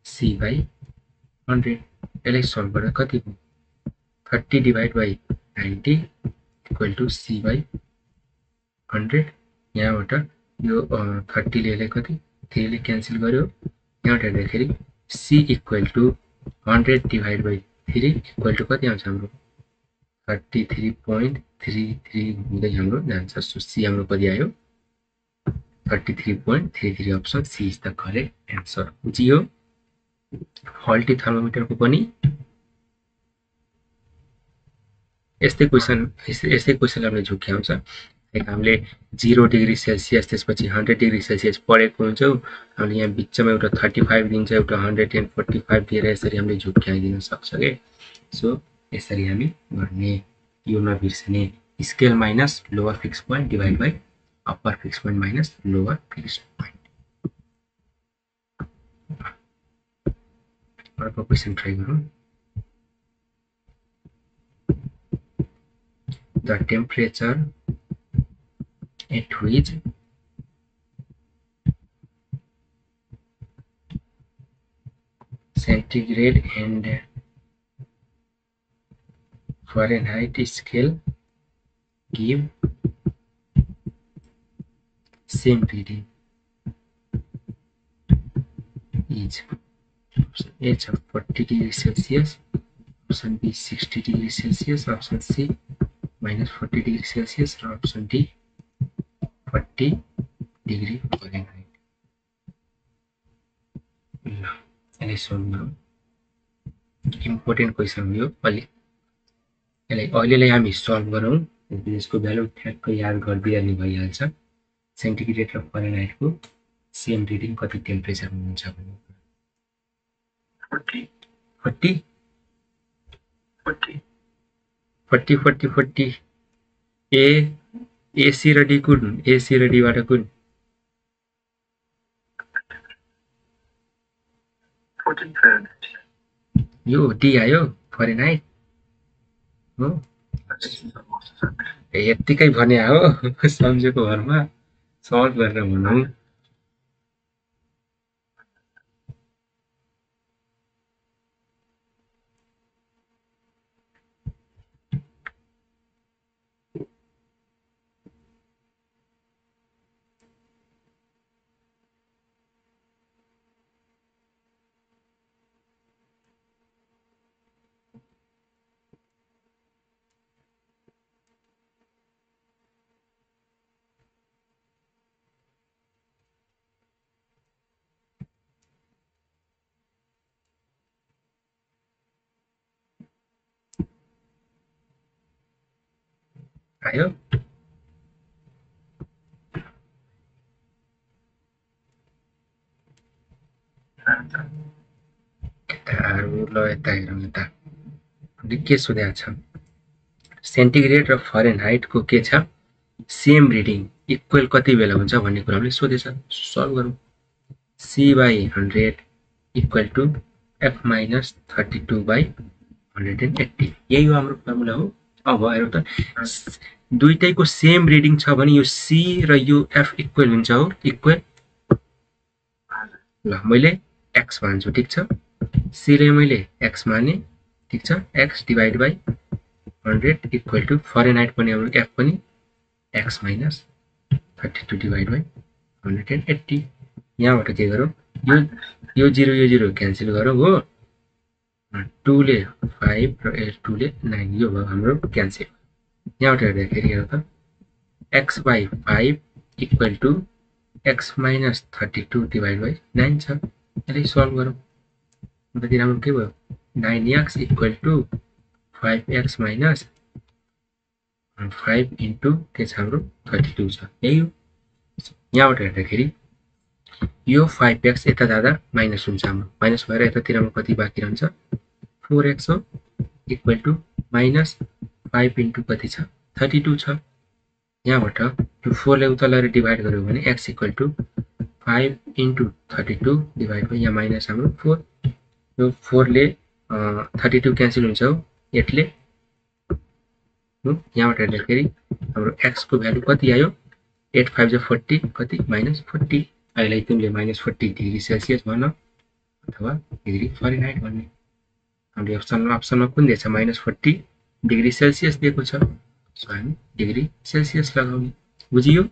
C by 100 यसलाई सल्भ गर्दा कति भयो 30 divide by 90 equal to C by 100 यहाँबाट यो 30 ले यसलाई कति 3 ले क्यान्सल गर्यो यहाँबाट हेर्दाखेरि C equal to 100 divide by 3 equal to कति आउँछ हाम्रो 33.33 हुँदै हाम्रो जान्छ सो सी हाम्रो कति आयो 33.33 option C is the correct answer बुझियो फल्टी थर्मोमिटरको पनि यस्तै क्वेसन हामीले झुक्क्याउँछ लाइक हामीले 0 डिग्री सेल्सियस त्यसपछि 100 डिग्री सेल्सियस पढेको हुन्छौँ हामीले यहाँ बिचमा एउटा 35 दिन्छ एउटा 145 दिएर यसरी हामीले झुक्क्याइदिन सक्छ के सो यसरी हामी गर्ने यो नबिर्सने scale minus lower fixed point divide by upper fix point minus lower fixed point अर्को क्वेसन ट्राई गरौँ the temperature at which centigrade and Fahrenheit scale give same reading is option A 40 degrees Celsius, option B 60 degrees Celsius, option C minus 40 degrees Celsius, or option D 40 degree Fahrenheit. यसलाई solve गरौँ important question हो यो अलि यसलाई अहिलेलाई हामी solve गरौँ यसको भ्यालु ठ्याक्क याद गरिदिइहाल्ने भइहाल्छ सेन्टिग्रेड र फरेनहाइटको सेम रिडिङ कति टेम्परेचर हुन्छ भने 40 एसी र डी कुन एसी र डीबाट कुन 14 Fahrenheit. यो डी आयो फरेनहाइट हो यत्तिकै भने हो सम्झेको भरमा सल्भ गरेर भनौँ आयो केटाहरु ल यता हेरौँ यता के सोधेको छ सेन्टिग्रेड र फरेनहाइट को के छ सेम रिडिङ इक्वल कति बेला हुन्छ भन्ने कुरा हामीले सोधेछ सल्भ गरौँ C/100 equal to F minus 32/180 यही हो हाम्रो फर्मुला हो अब हेरौँ त दुईटैको सेम रिडिङ छ भने यो C र यो F इक्वल हुन्छ हो इक्वल ल मैले x मान्छु ठीक छ C ले मैले x माने ठीक छ x divide by 100 equal to Fahrenheit पनि हाम्रो F पनि x माइनस 32 डिभाइड बाइ 180 यहाँबाट के गरौँ यो 0 क्यान्सल गरौँ हो 2 ले 5 र 2 ले 9 यो भयो हाम्रो क्यान्सल यहाँबाट हेर्दाखेरि हेरौँ त x/5 equal to x minus 32 divide by 9 छ यसलाई सल्भ गरौँ अन्त हाम्रो के भयो 9x equal to 5x minus 5 into के छ हाम्रो 32 छ यही हो यहाँबाट हेर्दाखेरि यो 5x यता जाँदा माइनस हुन्छ हाम्रो माइनस भएर यतातिरमा कति बाँकी रहन्छ 4x हो इक्वल टु माइनस 5 इन्टु कति छ 32 छ यहाँबाट यो 4 ले उता लगेर डिभाइड गर्यो भने x equal to 5 into 32 divide by यहाँ माइनस हाम्रो 4 यो 4 ले 32 क्यान्सल हुन्छ हो 8 ले यहाँबाट हेर्दाखेरि हाम्रो x को भ्यालु कति आयो 8 5 40 कति माइनस 40 अहिले तिमीले माइनस 40 डिग्री सेल्सियस भन अथवा डिग्री फरेनहाइट भन्ने हामीले अप्सनमा कुन दिएछ माइनस 40 डिग्री सेल्सियस दिएको छ सो हामी डिग्री सेल्सियस लगाउने बुझियो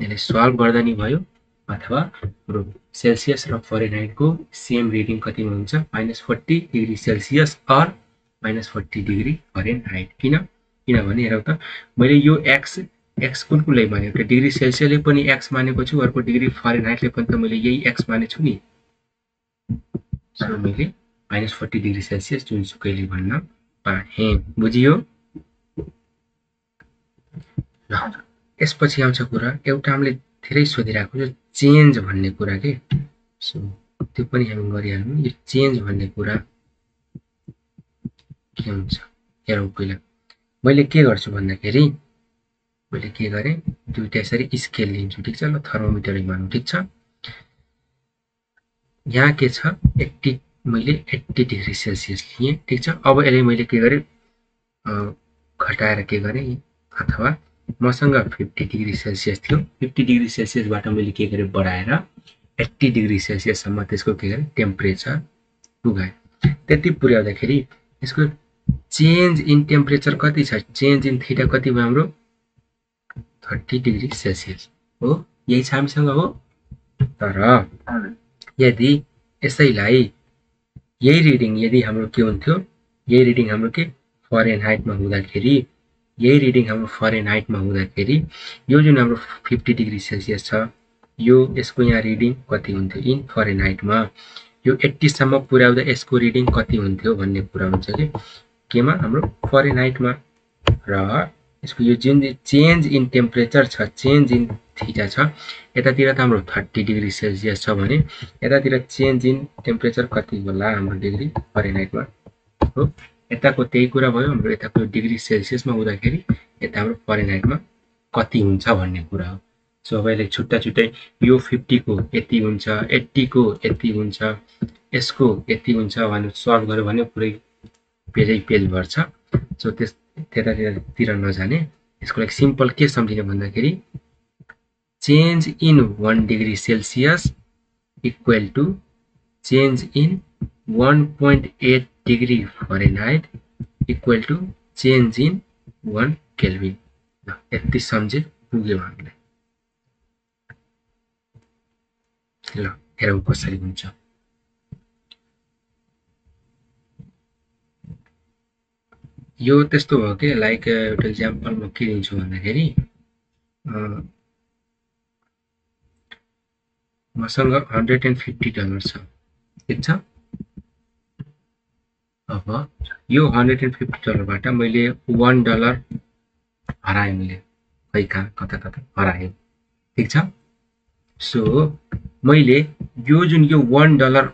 यसले सल्भ गर्दा नि भयो अथवा सेल्सियस र फरेनहाइटको सेम रिडिङ कतिमा हुन्छ -40 degree Celsius or -40 degree Fahrenheit किनभने हेरौँ त मैले यो x कुन कुनलाई मानेको डिग्री सेल्सियसले पनि x मानेको छु अर्को डिग्री फरेनहाइटले पनि त मैले यही x मानेछु नि सो मैले -40 डिग्री सेल्सियस जुनसुकैले भन्न पाएँ बुझियो ल यसपछि आउँछ कुरा एउटा हामीले धेरै सोधिरहेको छ चेन्ज भन्ने कुरा के सो त्यो पनि हामी गरिहालौँ यो चेन्ज भन्ने कुरा के हुन्छ हेरौँ पहिला मैले के गर्छु भन्दाखेरि मैले के गरेँ दुईटा यसरी स्केल लिन्छु ठीक छ ल थर्मोमिटरै मानौँ ठीक छ यहाँ के छ 80 मैले 80 डिग्री सेल्सियस लिएँ ठीक छ अब यसले मैले के गरेँ घटाएर के गरेँ अथवा मसँग 50 डिग्री सेल्सियस थियो 50 डिग्री सेल्सियसबाट मैले के गरेँ बढाएर 80 डिग्री सेल्सियससम्म त्यसको के गरेँ टेम्परेचर पुगाएँ त्यति पुर्याउँदाखेरि यसको चेन्ज इन टेम्परेचर कति छ चेन्ज इन थीटा कति भयो हाम्रो 30 डिग्री सेल्सियस हो यही छ हामीसँग हो तर यदि यसैलाई यही रिडिङ यदि हाम्रो के हुन्थ्यो यही रिडिङ हाम्रो के फरेनहाइटमा हुँदाखेरि यही रिडिङ हाम्रो फरेनहाइटमा हुँदाखेरि यो जुन हाम्रो 50 डिग्री सेल्सियस छ यो यसको यहाँ रिडिङ कति हुन्थ्यो इन फरेनहाइटमा यो 80 सम्म पुर्याउँदा यसको रिडिङ कति हुन्थ्यो भन्ने कुरा हुन्छ के केमा हाम्रो फरेनहाइटमा र यसको यो जुन चेन्ज इन टेम्परेचर छ चेन्ज इन थीटा छ यतातिर त हाम्रो 30 डिग्री सेल्सियस छ भने यतातिर चेन्ज इन टेम्परेचर कति होला हाम्रो डिग्री फरेनहाइटमा हो यताको त्यही कुरा भयो हाम्रो यताको डिग्री सेल्सियसमा हुँदाखेरि यता हाम्रो फरेनहाइटमा कति हुन्छ भन्ने कुरा हो सो अब यसले छुट्टा छुट्टै यो 50 को यति हुन्छ 80 को यति हुन्छ यसको यति हुन्छ भनेर सल्भ गर्यो भने पुरै पेजै पेज भर्छ सो त्यतातिर नजाने यसको लागि सिम्पल के सम्झिने भन्दाखेरि change in 1 degree Celsius equal to change in 1.8 degree Fahrenheit equal to change in 1 Kelvin ल यति सम्झे पुग्यो हामीलाई ल हेरौँ कसरी हुन्छ यो त्यस्तो हो के लाइक एउटा एक्जाम्पल म के दिन्छु भन्दाखेरि मसँग $150 छ ठीक छ अब यो $150 मैले $1 हराएँ, मैले खै कहाँ कता कता हराएँ, ठिक छ। सो मैले यो जुन यो $1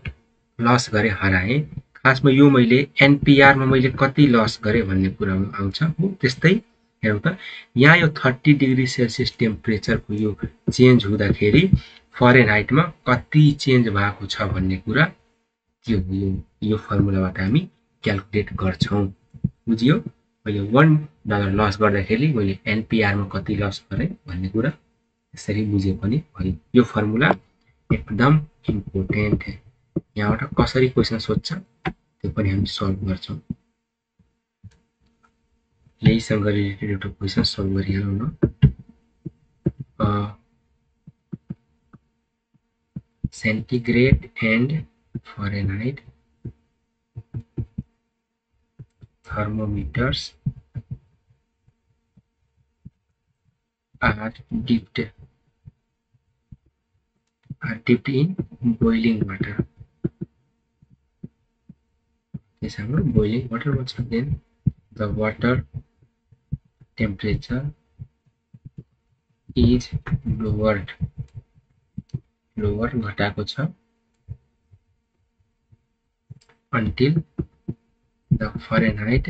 लस गरेँ, हराएँ, खासमा यो मैले एनपिआरमा मैले कति लस गरेँ भन्ने कुरामा आउँछ। हो त्यस्तै हेरौँ त, यहाँ यो 30 डिग्री सेल्सियस टेम्परेचरको यो चेन्ज हुँदाखेरि फरेनहाइटमा कति चेन्ज भएको छ भन्ने कुरा त्यो यो फर्मुलाबाट हामी क्याल्कुलेट गर्छौँ। बुझियो? मैले $1 लस गर्दाखेरि मैले एनपिआरमा कति लस गरेँ भन्ने कुरा यसरी बुझे पनि भयो। यो फर्मुला एकदम इम्पोर्टेन्ट। यहाँबाट कसरी क्वेसन सोध्छ त्यो पनि हामी सल्भ गर्छौँ। यहीसँग रिलेटेड एउटा क्वेसन सल्भ गरिहालौँ न। Centigrade and Fahrenheit thermometers are dipped in boiling water. Yes, boiling water. What's then the water temperature is lowered. Lower घटाएको छ until the Fahrenheit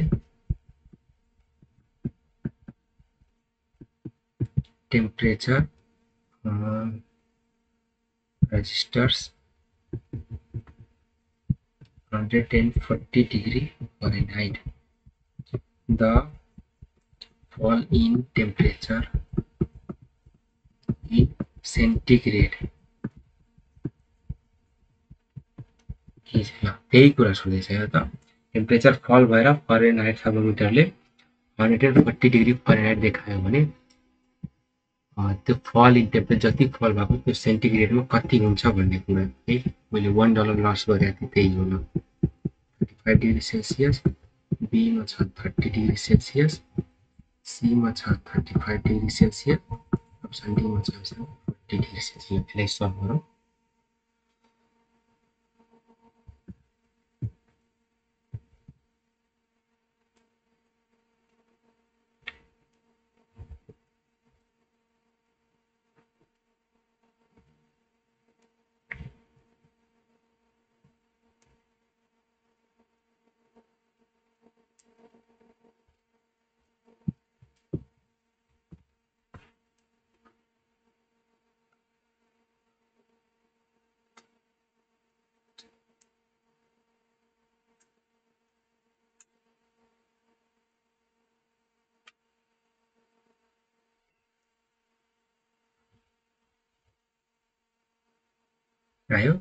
temperature registers 140 degree Fahrenheit. The fall in temperature in centigrade. त्यही कुरा सोध्दैछ हेर त। Temperature फल भएर Fahrenheit थर्मोमिटरले 140 degree Fahrenheit देखायो भने त्यो फल इन टेम्परेचर जति फल भएको त्यो सेन्टिग्रेडमा कति हुन्छ भन्ने कुरा है मैले $1 लस गरेको थिएँ, त्यही हो न। 35 डिग्री सेल्सियस, बीमा छ 30 डिग्री सेल्सियस, सीमा छ 35 डिग्री सेल्सियस, अप्सन डीमा छ 40 डिग्री सेल्सियस। यसलाई सल्भ गरौँ। आयो?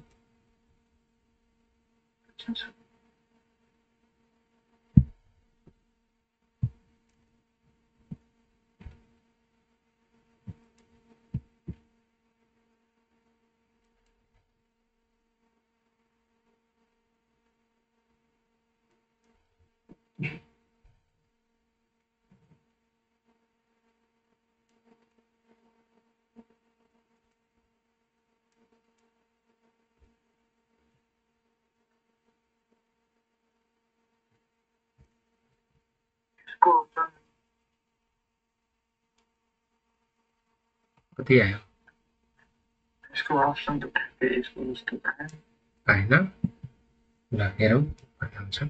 कति आयो? इसको ऑप्शन तो कहते हैं, इसको उसको कहें आएन। ल हेरौँ कति आउँछ।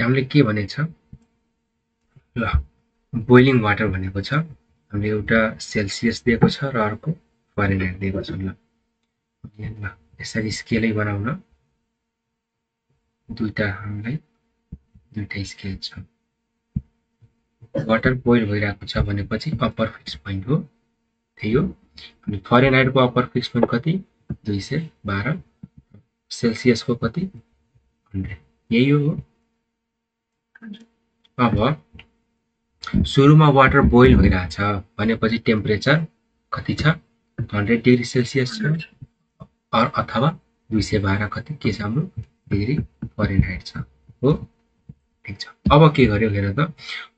हामीले के भनेछ, ल बोइलिङ वाटर भनेको छ, हामीले एउटा सेल्सियस दिएको छ र अर्को फरेनहाइट दिएको छ। ल यसरी स्केलै बनाउन दुईटा हामीलाई दुईटा स्केल छ। वाटर बोइल भइरहेको छ भनेपछि अप्पर फिक्स पोइन्ट हो, त्यही हो। अनि फरेनहाइटको अप्पर फिक्स पोइन्ट कति? 212, सेल्सियसको कति? 100, यही हो। अब सुरुमा वाटर बोइल भइरहेछ भनेपछि टेम्परेचर कति छ? 100 डिग्री सेल्सियस छ अथवा 212 कति के छ हाम्रो डिग्री फरेनहाइट छ, हो। ठिक छ। अब के गर्यो हेर त,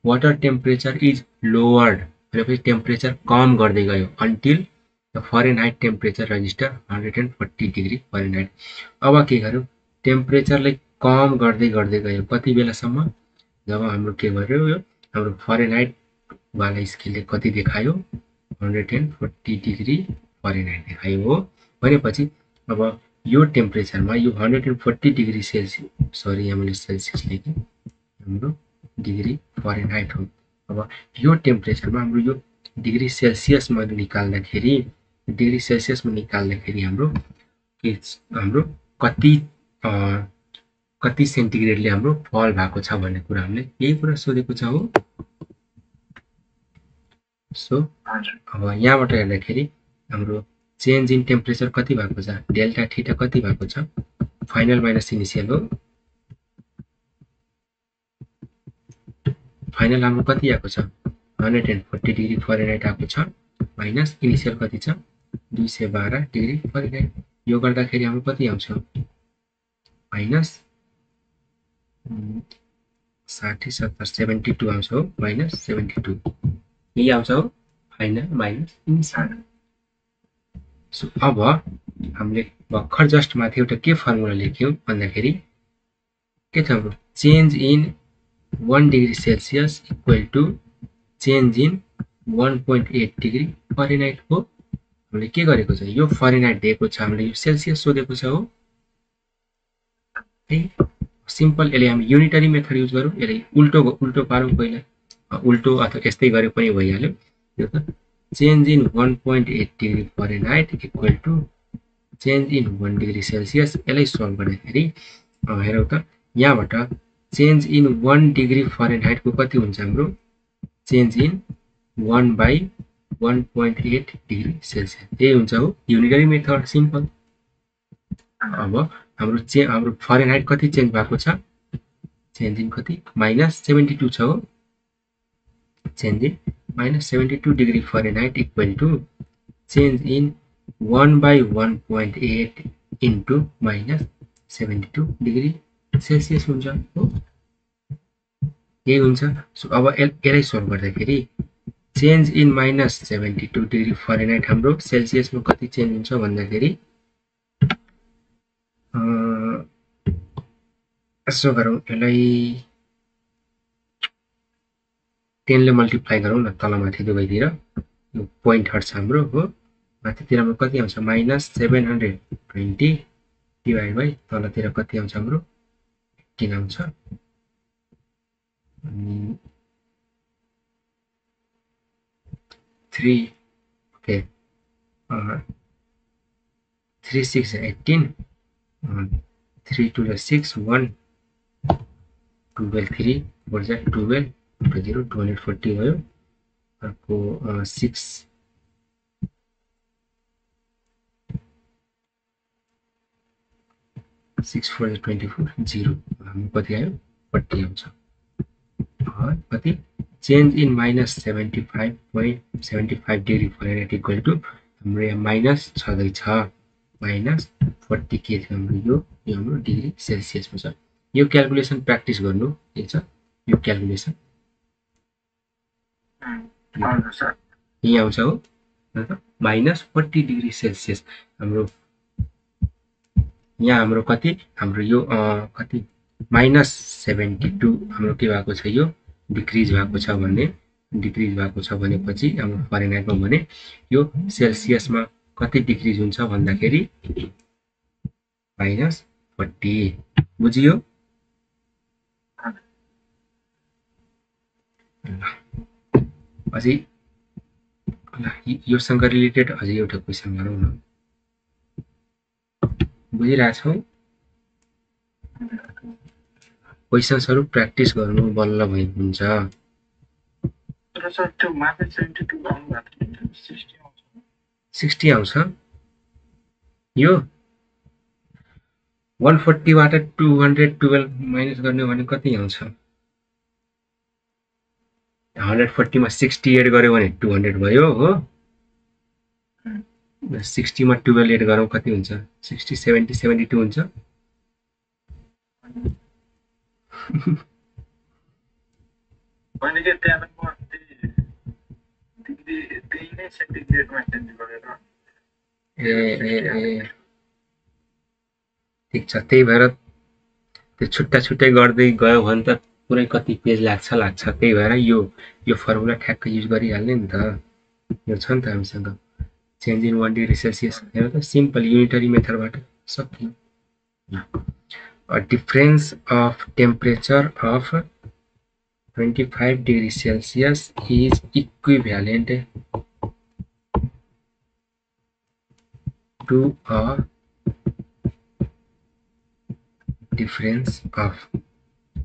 वाटर टेम्परेचर इज लोवर्ड भनेपछि टेम्परेचर कम गर्दै गयो until the Fahrenheit temperature register 140 degree Fahrenheit. अब के गर्यो, टेम्परेचरलाई कम गर्दै गर्दै गयो कति बेलासम्म जब हाम्रो के गर्यो यो हाम्रो फरेनहाइट वाला स्केलले कति देखायो 140 डिग्री फरेनहाइट देखायो हो भनेपछि अब यो टेम्परेचरमा यो 140 डिग्री सेल्सियस सरी यहाँ मैले सेल्सियस लेखेँ हाम्रो डिग्री फरेनहाइट हो अब यो टेम्परेचरमा हाम्रो यो डिग्री सेल्सियसमा निकाल्दाखेरि डिग्री सेल्सियसमा निकाल्दाखेरि हाम्रो कति कति सेन्टिग्रेडले हाम्रो फल भएको छ भन्ने कुरा हामीले यही कुरा सोधेको छ हो सो अब यहाँबाट हेर्दाखेरि हाम्रो चेन्ज इन टेम्परेचर कति भएको छ डेल्टा थीटा कति भएको छ फाइनल माइनस इनिशियल हो फाइनल हाम्रो कति आएको छ 140 डिग्री फरेनहाइट आएको छ माइनस इनिशियल कति छ 212 डिग्री फरेनहाइट यो गर्दाखेरि हाम्रो कति आउँछ माइनस 60 70 72 आउँछ हो माइनस 72 यही आउँछ हो फाइनल माइनस इनिशियल सो अब हामीले भर्खर जस्ट माथि एउटा के फर्मुला लेख्यौं भन्दाखेरि के छ हाम्रो change in 1 degree Celsius equal to change in 1.8 degree Fahrenheit हो हामीले के गरेको छ यो फरेनहाइट दिएको छ हामीले यो सेल्सियस सोधेको छ हो सिम्पल यसले हामी युनिटरी मेथड युज गरौँ यसले उल्टो पारौँ पहिला उल्टो अथवा यस्तै गरे पनि भइहाल्यो यो त change in 1.8 degree Fahrenheit equal to change in 1 degree Celsius यसलाई सल्भ गर्दाखेरि हेरौँ त यहाँबाट चेन्ज इन 1 डिग्री फरेनहाइटको कति हुन्छ हाम्रो चेन्ज इन 1/1.8 डिग्री सेल्सियस यही हुन्छ हो युनिटरी मेथड सिम्पल अब हाम्रो फरेनहाइट कति चेन्ज भएको छ चेन्ज इन कति -72 छ हो change in -72 degree Fahrenheit equal to change in 1/1.8 into -72 degree Celsius हुन्छ हो यही हुन्छ सो अब यसलाई सल्भ गर्दाखेरि चेन्ज इन -72 डिग्री फरेनहाइट हाम्रो सेल्सियसमा कति चेन्ज हुन्छ भन्दाखेरि यसो गरौँ यसलाई 10 ले मल्टिप्लाई गरौँ न तलमाथि दुवैतिर यो पोइन्ट हट्छ हाम्रो हो माथितिरमा कति आउँछ -720 डिभाइड बाइ तलतिर कति आउँछ हाम्रो 18 आउँछ अनि 3 ओके 3 6 18 3 2 6 1 12 3 4 12 0 240 भयो अर्को 6 6 4 24 0 हाम्रो कति आयो 40 आउँछ कति change in -75.75 degree Fahrenheit equal to हाम्रो यहाँ माइनस छँदैछ -40 के थियो हाम्रो यो हाम्रो डिग्री सेल्सियसमा छ यो क्याल्कुलेसन प्र्याक्टिस गर्नु के छ यो क्याल्कुलेसन यही आउँछ हो -40 डिग्री सेल्सियस हाम्रो यहाँ हाम्रो कति हाम्रो यो कति -72 हाम्रो के भएको छ यो डिक्रिज भएको छ भनेपछि हाम्रो फरेनहाइटमा भने यो सेल्सियसमा कति डिक्रिज हुन्छ भन्दाखेरि -40 बुझियो अझै योसँग रिलेटेड अझै एउटा क्वेसन गरौँ न बुझिरहेछौ क्वेसन्सहरु प्र्याक्टिस गर्नु बल्ल भइ हुन्छ र सर त्यो माथि 72 आउनु भएको 60 आउँछ यो 140 बाट 212 माइनस गर्ने भने कति आउँछ 140 मा 60 एड गर्यो भने 200 भयो हो 60 मा 12 एड गरौँ कति हुन्छ 60 70 72 हुन्छ भने के त्यहाँ म डिग्री नै सेन्टिग्रेडमा चेन्ज गरेर ए ठिक छ त्यही भएर त्यो छुट्टा छुट्टै गर्दै गयो भने त पुरै कति पेज लाग्छ त्यही भएर यो फर्मुला ठ्याक्क युज गरिहाल्ने नि त। यो छ नि त हामीसँग चेन्ज इन 1 डिग्री सेल्सियस हेर त सिम्पल युनिटरी मेथडबाट सक्यो। A difference of temperature of 25 degree Celsius is equivalent to a difference of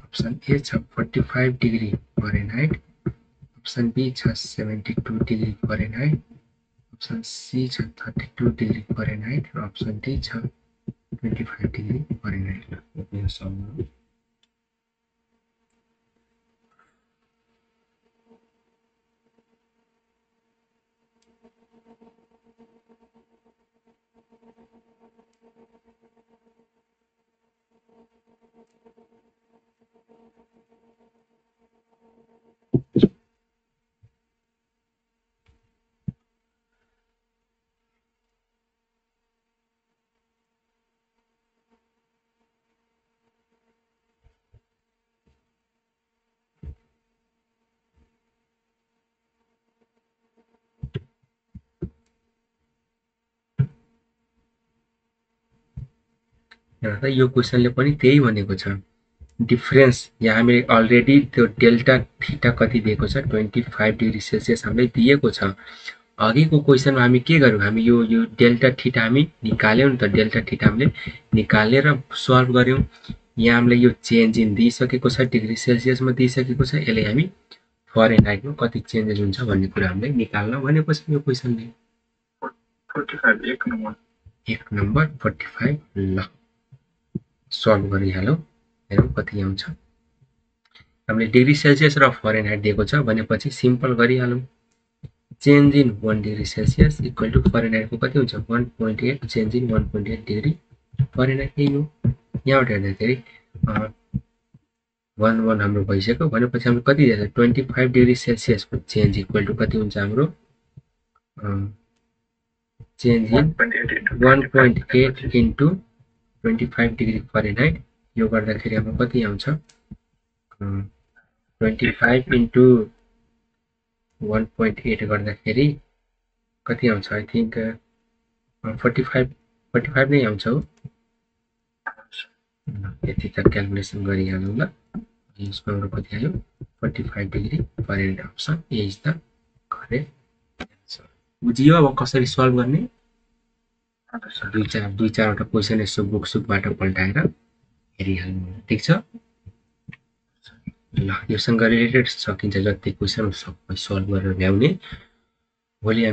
option A 45 degree Fahrenheit, option B 72 degree Fahrenheit, option C 32 degree Fahrenheit र option D 25 degree Fahrenheit। यो क्वेसनले पनि त्यही भनेको छ difference. यहाँ हामीले already त्यो delta theta कति दिएको छ 25 डिग्री सेल्सियस हामीलाई दिएको छ। अघिको क्वेसनमा हामी के गर्यौं हामी यो डेल्टा थीटा हामी निकाल्यौं नि त। डेल्टा थीटा हामीले निकालेर सल्भ गर्यौं। यहाँ हामीले यो चेन्ज इन दिइसकेको छ डिग्री सेल्सियसमा दिइसकेको छ। यसले हामी फरेनहाइटमा कति चेन्जेस हुन्छ भन्ने कुरा हामीले निकाल्न भनेको छ यो क्वेसनले। 45 एक नम्बर 45 ल सल्भ गरिहालौं। हेरौं कति आउँछ। हामीले डिग्री सेल्सियस र फरेनहाइट दिएको छ भनेपछि सिम्पल गरिहालौं। Change in 1 degree Celsius equal to फरेनहाइटको कति हुन्छ 1.8 चेन्ज इन 1.8 डिग्री फरेनहाइट। यही हो। यहाँबाट हेर्दाखेरि 1 हाम्रो भइसक्यो भनेपछि हामीले कति दिएको छ 25 डिग्री सेल्सियसको चेन्ज इक्वल टु कति हुन्छ हाम्रो change in 1.8 into 25 degree Fahrenheit. यो गर्दाखेरि हाम्रो कति आउँछ 25 इन्टु 1.8 गर्दाखेरि कति आउँछ आई थिंक 45 नै आउँछ हो। यति त क्याल्कुलेसन गरिहालौँ ल। यसको हाम्रो कति आयो 45 degree Fahrenheit option A is the correct answer. बुझियो अब कसरी सल्भ गर्ने। दुई चारवटा क्वेसन यसो बुकसुकबाट पल्टाएर हेरिहाल्नु ठीक छ ल। योसँग रिलेटेड सकिन्छ जति क्वेसन सबै सल्भ गरेर ल्याउने। भोलि